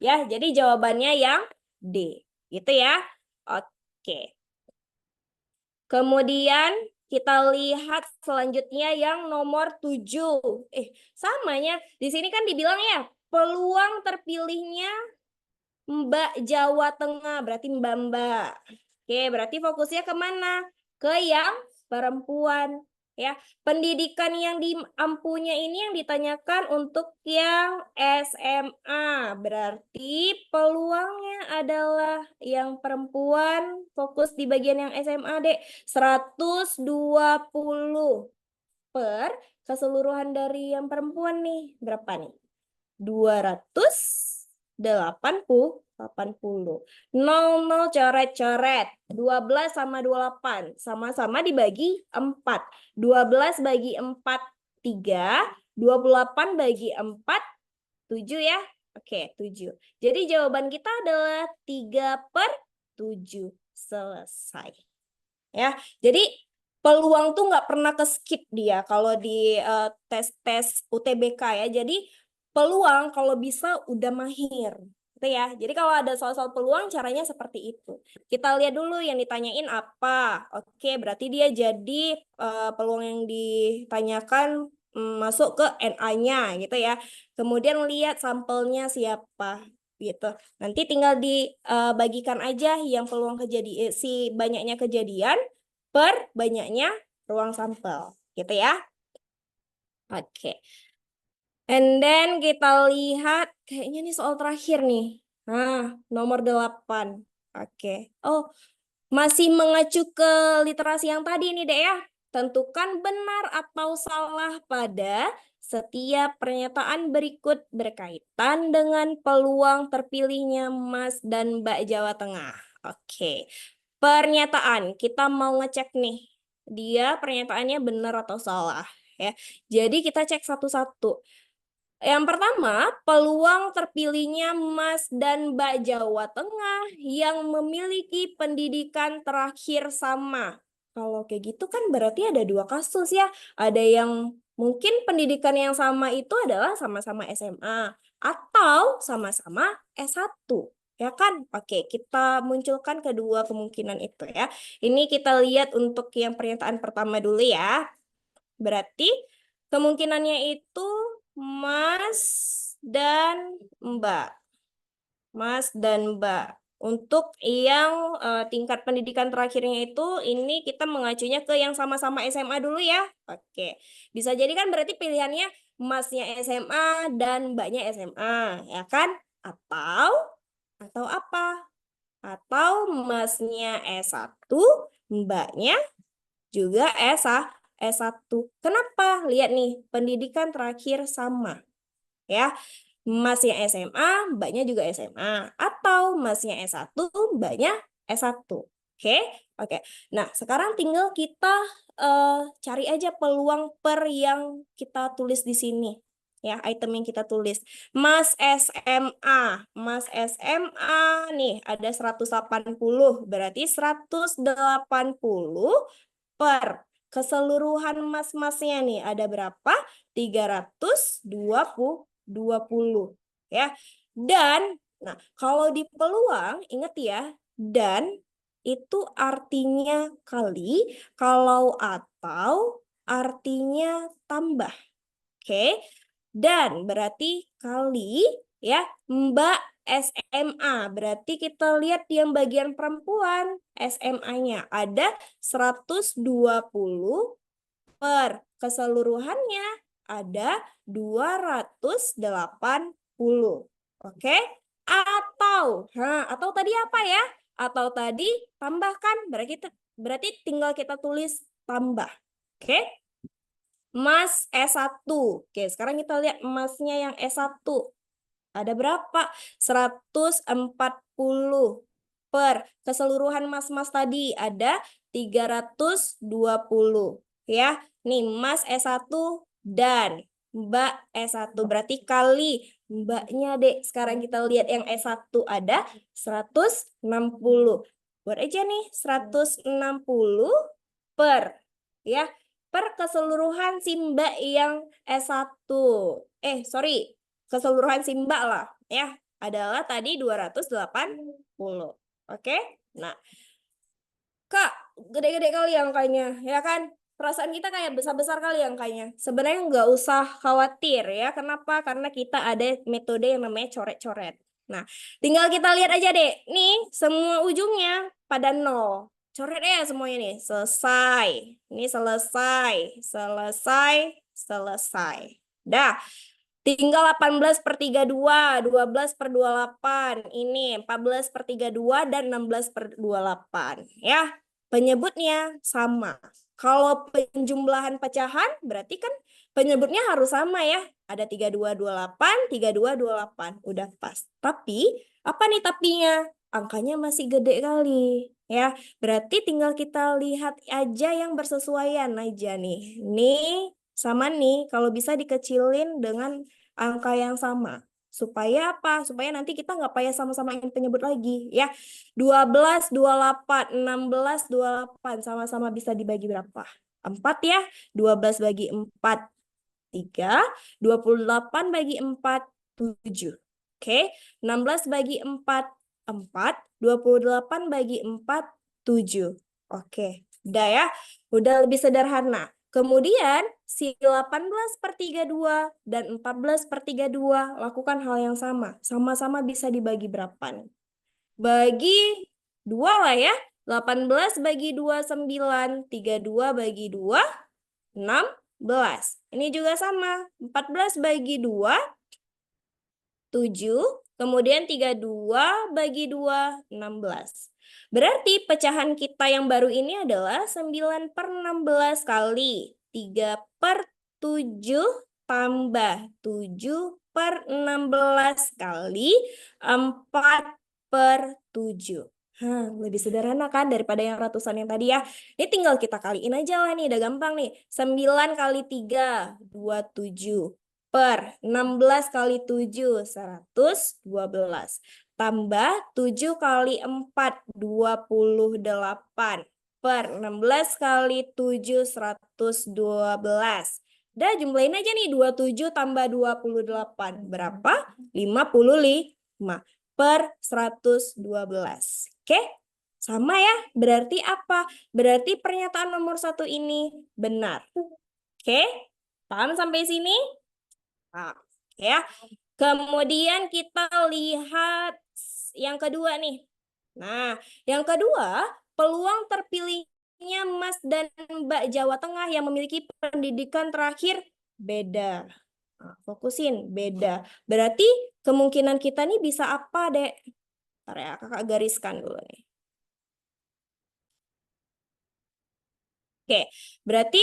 Ya, jadi jawabannya yang D. Gitu ya. Oke. Kemudian kita lihat selanjutnya yang nomor 7. Samanya. Di sini kan dibilang ya, peluang terpilihnya Mbak Jawa Tengah, berarti Mbak. Oke, berarti fokusnya kemana? Ke yang perempuan. Ya, pendidikan yang diampunya ini yang ditanyakan untuk yang SMA. Berarti peluangnya adalah yang perempuan, fokus di bagian yang SMA, Dek. 120 per keseluruhan dari yang perempuan nih. Berapa nih? 280. 0 coret-coret. 12 sama 28. Sama-sama dibagi 4. 12 bagi 4, 3. 28 bagi 4, 7 ya. Oke, 7. Jadi jawaban kita adalah 3/7. Selesai. Ya, jadi peluang tuh nggak pernah ke skip dia kalau di tes-tes UTBK ya. Jadi peluang kalau bisa udah mahir. Gitu ya. Jadi kalau ada soal-soal peluang caranya seperti itu. Kita lihat dulu yang ditanyain apa. Oke, berarti dia jadi peluang yang ditanyakan masuk ke NA-nya gitu ya. Kemudian lihat sampelnya siapa gitu. Nanti tinggal dibagikan aja yang peluang kejadian si banyaknya kejadian per banyaknya ruang sampel gitu ya. Oke. And then kita lihat kayaknya nih soal terakhir nih. Nah, nomor 8. Oke. Oh, masih mengacu ke literasi yang tadi nih, Dek ya. Tentukan benar atau salah pada setiap pernyataan berikut berkaitan dengan peluang terpilihnya Mas dan Mbak Jawa Tengah. Oke. Pernyataan, kita mau ngecek nih. Dia pernyataannya benar atau salah ya. Jadi kita cek satu-satu. Yang pertama, peluang terpilihnya Mas dan Mbak Jawa Tengah yang memiliki pendidikan terakhir sama. Kalau kayak gitu kan berarti ada 2 kasus ya. Ada yang mungkin pendidikan yang sama itu adalah sama-sama SMA atau sama-sama S1. Ya kan? Oke, kita munculkan kedua kemungkinan itu ya. Ini kita lihat untuk yang pernyataan pertama dulu ya. Berarti kemungkinannya itu Mas dan Mbak. Mas dan Mbak. Untuk yang tingkat pendidikan terakhirnya itu, ini kita mengacunya ke yang sama-sama SMA dulu ya. Oke. Bisa jadi kan berarti pilihannya Masnya SMA dan Mbaknya SMA, ya kan? Atau apa? Atau Masnya S1, Mbaknya juga S1. Kenapa? Lihat nih, pendidikan terakhir sama. Ya, Masnya SMA, Mbaknya juga SMA. Atau Masnya S1, Mbaknya S1. Oke? Oke. Nah, sekarang tinggal kita cari aja peluang per yang kita tulis di sini. Ya, item yang kita tulis. Mas SMA. Mas SMA nih ada 180. Berarti 180 per keseluruhan mas-masnya nih ada berapa? 320 ya. Dan nah, kalau di peluang ingat ya, dan itu artinya kali, kalau atau artinya tambah. Oke. Dan berarti kali ya, Mbak SMA. Berarti kita lihat yang bagian perempuan SMA-nya ada 120 per keseluruhannya ada 280. Oke? Atau tadi apa ya? Atau tadi tambahkan, berarti tinggal kita tulis tambah. Oke. Emas S1. Oke, sekarang kita lihat emasnya yang S1. Ada berapa? 140 per keseluruhan emas-emas tadi ada 320 ya. Nih emas S1 dan Mbak S1 berarti kali Mbaknya, Dek. Sekarang kita lihat yang S1 ada 160. Buat aja nih 160 per ya, per keseluruhan si Mbak yang S1. Sorry. Keseluruhan si Mbak lah ya adalah tadi 280. Oke? Nah, Kak, gede-gede kali angkanya, ya kan? Perasaan kita kayak besar-besar kali angkanya. Sebenarnya nggak usah khawatir ya. Kenapa? Karena kita ada metode yang namanya coret-coret. Nah, tinggal kita lihat aja deh. Nih, semua ujungnya pada 0. Coret ya semuanya nih. Selesai. Ini selesai. Selesai. Selesai. Dah. Tinggal 18 per 32, 12 per 28. Ini 14 per 32 dan 16 per 28. Ya, penyebutnya sama. Kalau penjumlahan pecahan, berarti kan penyebutnya harus sama ya. Ada 3228, 3228. Udah pas. Tapi, apa nih tapinya? Angkanya masih gede kali. Ya, berarti tinggal kita lihat aja yang bersesuaian aja nih. Nih, sama nih, kalau bisa dikecilin dengan angka yang sama. Supaya apa? Supaya nanti kita nggak payah sama-samain penyebut lagi. Ya, 12, 28, 16, 28. Sama-sama bisa dibagi berapa? 4 ya. 12 bagi 4, 3. 28 bagi 4, 7. Oke. 16 bagi 4, 4. 28 bagi 4, 7. Oke. Udah ya. Udah lebih sederhana. Kemudian, si 18 per 32 dan 14 per 32 lakukan hal yang sama. Sama-sama bisa dibagi berapa nih? Bagi 2 lah ya. 18 bagi 2, 9. 32 bagi 2, 16. Ini juga sama. 14 bagi 2, 7. Kemudian 32 bagi 2, 16. Berarti pecahan kita yang baru ini adalah 9 per 16 kali 3 per 7 tambah 7 per 16 kali 4 per 7. Lebih sederhana kan daripada yang ratusan yang tadi ya. Ini tinggal kita kaliin aja lah nih, udah gampang nih. 9 kali 3, 27. Per 16 kali 7, 112. Tambah 7 kali 4, 28. Per 16 kali 7, 112. Udah jumlahin aja nih, 27 tambah 28. Berapa? 55 per 112. Oke? Sama ya? Berarti apa? Berarti pernyataan nomor 1 ini benar. Oke? Paham sampai sini? Nah, ya. Kemudian kita lihat yang kedua nih. Nah, yang kedua, peluang terpilihnya Mas dan Mbak Jawa Tengah yang memiliki pendidikan terakhir beda. Nah, fokusin, beda. Berarti kemungkinan kita nih bisa apa, Dek? Ntar ya, kakak gariskan dulu nih. Oke, berarti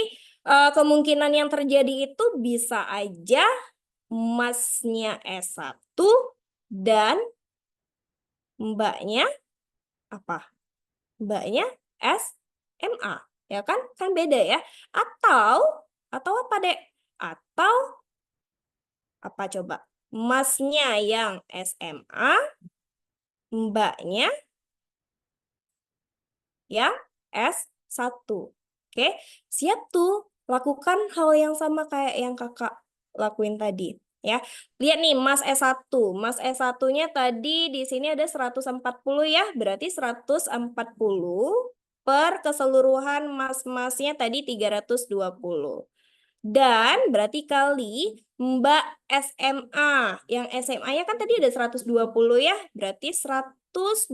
kemungkinan yang terjadi itu bisa aja Masnya S1 dan Mbaknya apa? Mbaknya SMA, ya kan? Kan beda ya. Atau apa, Dek? Atau apa coba? Masnya yang SMA, Mbaknya yang S1. Oke, siap tuh. Lakukan hal yang sama kayak yang kakak lakuin tadi. Ya, lihat nih Mas S1. Mas S1-nya tadi di sini ada 140 ya. Berarti 140 per keseluruhan mas-masnya tadi 320. Dan berarti kali Mbak SMA. Yang SMA-nya kan tadi ada 120 ya. Berarti 120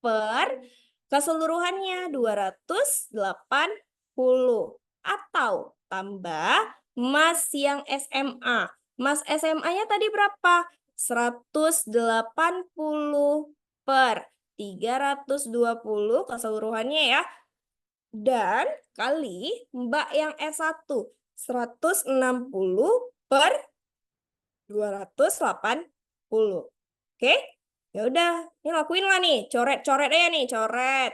per keseluruhannya 280. Atau tambah Mas yang SMA. Mas SMA-nya tadi berapa? 180 per 320 keseluruhannya ya. dan kali Mbak yang S1 160 per 280. Oke? Ya udah, ini lakuin lah nih. Coret-coret aja nih, coret.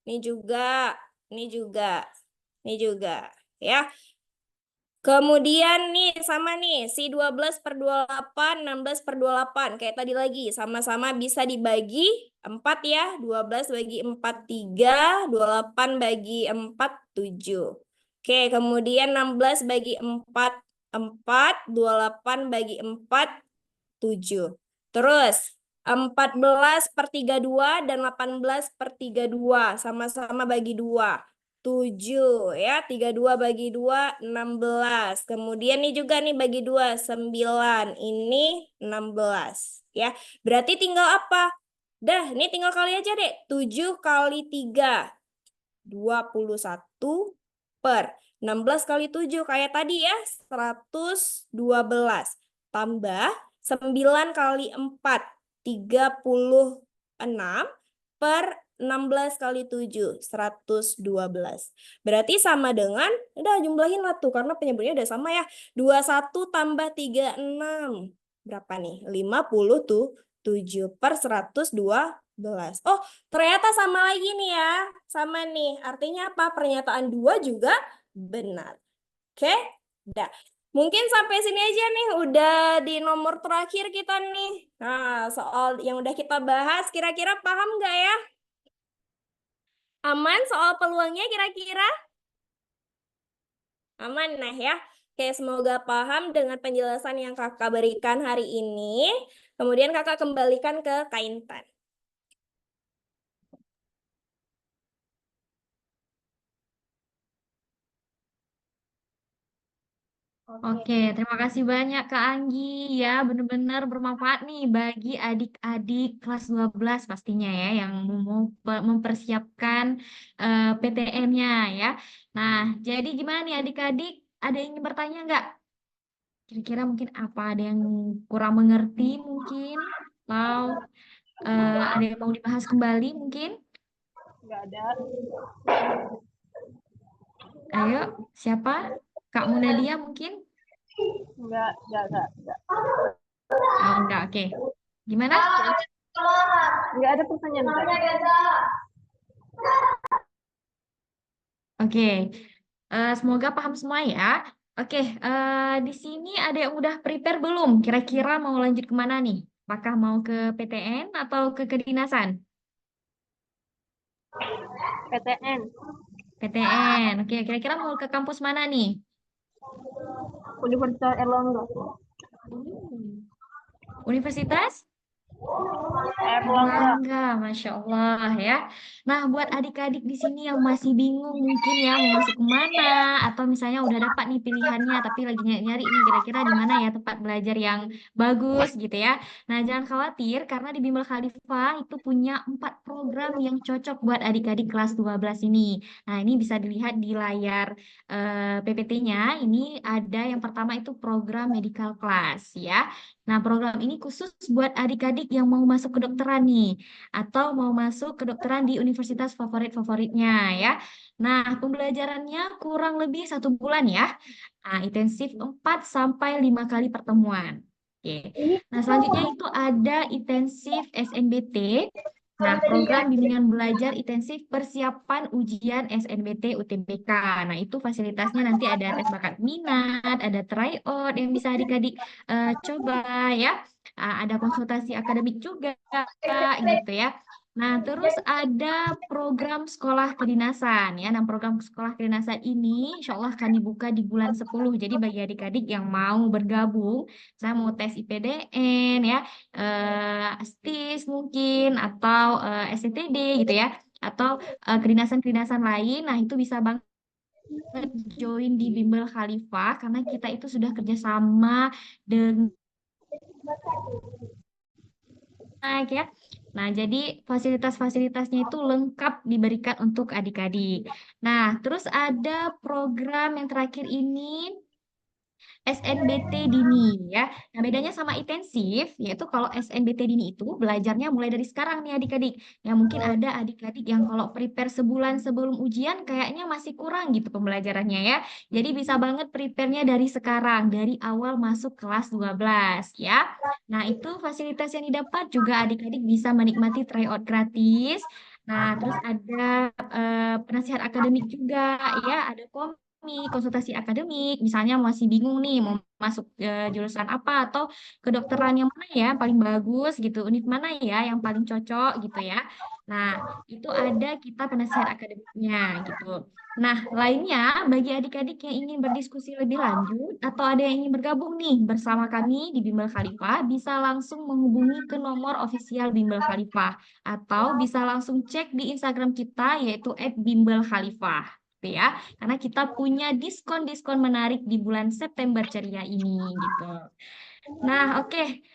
Ini juga, ini juga, ini juga. Ya. Kemudian nih sama nih, si 12 per 28, 16 per 28. Kayak tadi lagi, sama-sama bisa dibagi 4 ya. 12 bagi 4, 3. 28 bagi 4, 7. Oke, kemudian 16 bagi 4, 4. 28 bagi 4, 7. Terus 14 per 32 dan 18 per 32. Sama-sama bagi 2. 7 ya, 32 bagi 2, 16. Kemudian ini juga nih bagi 2, 9. Ini 16 ya. Berarti tinggal apa? Dah, ini tinggal kali aja deh. 7 kali 3, 21 per 16 kali 7 kayak tadi ya, 112. Tambah 9 kali 4, 36 per 16 kali 7, 112. Berarti sama dengan, udah jumlahin lah tuh, karena penyebutnya udah sama ya. 21 tambah 36. Berapa nih? 57 per 112. Oh, ternyata sama lagi nih ya. Sama nih. Artinya apa? Pernyataan 2 juga benar. Oke? Udah. Mungkin sampai sini aja nih, udah di nomor terakhir kita nih. Nah, soal yang udah kita bahas, kira-kira paham nggak ya? Aman soal peluangnya kira-kira? Aman nah ya. Oke, semoga paham dengan penjelasan yang kakak berikan hari ini. Kemudian kakak kembalikan ke Kak Intan. Oke, terima kasih banyak Kak Anggi. Ya, benar-benar bermanfaat nih bagi adik-adik kelas 12 pastinya ya, yang mau mempersiapkan PTN-nya ya. Nah, jadi gimana nih adik-adik? Ada yang ingin bertanya nggak? Kira-kira mungkin apa? Ada yang kurang mengerti mungkin? Atau ada yang mau dibahas kembali mungkin? Nggak ada. Ayo, siapa? Kak Munadia mungkin? Nggak. Oh, enggak, oke. Gimana? Nggak ada pertanyaan, Kak. Oke, semoga paham semua ya. Oke, di sini ada yang udah prepare belum? Kira-kira mau lanjut kemana nih? Apakah mau ke PTN atau ke kedinasan? PTN, PTN, oke. Kira-kira mau ke kampus mana nih? Universitas Erlangga. Universitas? Erlangga. Erlangga, Masya Allah ya. Nah, buat adik-adik di sini yang masih bingung mungkin ya mau masuk kemana, atau misalnya udah dapat nih pilihannya, tapi lagi nyari-nyari nih kira-kira di mana ya tempat belajar yang bagus gitu ya. Nah, jangan khawatir karena di Bimbel Khalifah itu punya 4 program yang cocok buat adik-adik kelas 12 ini. Nah, ini bisa dilihat di layar PPT-nya. Ini ada yang pertama itu program medical class ya. Nah, program ini khusus buat adik-adik yang mau masuk kedokteran nih, atau mau masuk kedokteran di universitas favorit-favoritnya ya. Nah, pembelajarannya kurang lebih 1 bulan ya. Nah, intensif 4 sampai 5 kali pertemuan. Oke. Nah, selanjutnya itu ada intensif SNBT. Nah, program bimbingan belajar intensif persiapan ujian SNBT UTBK. Nah, itu fasilitasnya nanti ada tes bakat minat, ada tryout yang bisa adik-adik coba ya. Ada konsultasi akademik juga gitu ya. Nah, terus ada program sekolah kedinasan ya. Nah, program sekolah kedinasan ini insya Allah akan dibuka di bulan 10. Jadi bagi adik-adik yang mau bergabung, saya mau tes IPDN ya, STIS mungkin, atau STTD gitu ya, atau kedinasan-kedinasan lain. Nah, itu bisa banget join di Bimbel Khalifah karena kita itu sudah kerjasama dengan ya. Nah, jadi fasilitas-fasilitasnya itu lengkap diberikan untuk adik-adik. Nah, terus ada program yang terakhir ini SNBT dini ya. Nah, bedanya sama intensif, yaitu kalau SNBT dini itu belajarnya mulai dari sekarang nih adik-adik. Ya mungkin ada adik-adik yang kalau prepare sebulan sebelum ujian kayaknya masih kurang gitu pembelajarannya ya. Jadi bisa banget prepare-nya dari sekarang, dari awal masuk kelas 12 ya. Nah, itu fasilitas yang didapat juga adik-adik bisa menikmati tryout gratis. Nah, terus ada penasihat akademik juga ya, ada konsultasi akademik, misalnya masih bingung nih mau masuk jurusan apa atau kedokteran yang mana ya paling bagus gitu, univ mana ya yang paling cocok gitu ya. Nah, itu ada kita penasihat akademiknya gitu. Nah, lainnya bagi adik-adik yang ingin berdiskusi lebih lanjut atau ada yang ingin bergabung nih bersama kami di Bimbel Khalifah, bisa langsung menghubungi ke nomor ofisial Bimbel Khalifah atau bisa langsung cek di Instagram kita yaitu @bimbelkhalifah gitu ya. Karena kita punya diskon-diskon menarik di bulan September ceria ini gitu. Nah, oke.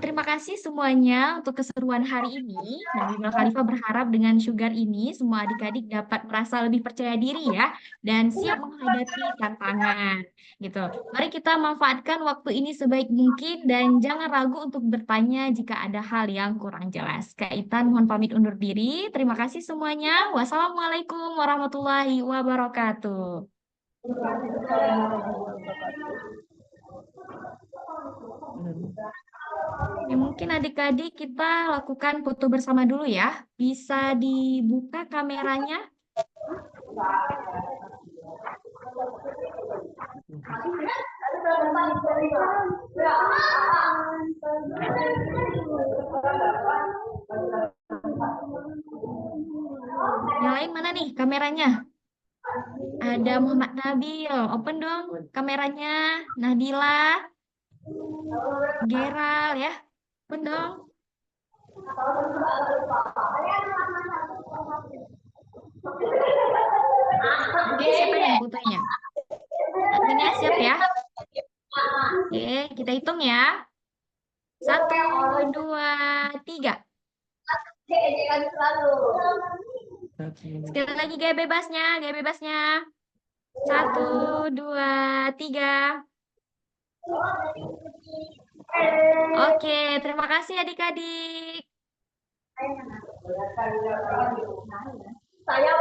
Terima kasih semuanya untuk keseruan hari ini. Nah, Bimbel Khalifah berharap dengan Sugar ini semua adik-adik dapat merasa lebih percaya diri ya dan siap menghadapi tantangan gitu. Mari kita manfaatkan waktu ini sebaik mungkin dan jangan ragu untuk bertanya jika ada hal yang kurang jelas. Kak Itan mohon pamit undur diri. Terima kasih semuanya. Wassalamualaikum warahmatullahi wabarakatuh. Ya, mungkin adik-adik kita lakukan foto bersama dulu ya. Bisa dibuka kameranya. Yang lain mana nih kameranya? Ada Muhammad Nabil. Open dong kameranya. Nabila, Geral ya. Open dong. Oke, siapa yang fotonya? Adminnya siap ya? Oke, kita hitung ya. 1, 2, 3. Sekali lagi gaya bebasnya, gaya bebasnya. 1, 2, 3. Oke, terima kasih adik-adik. Saya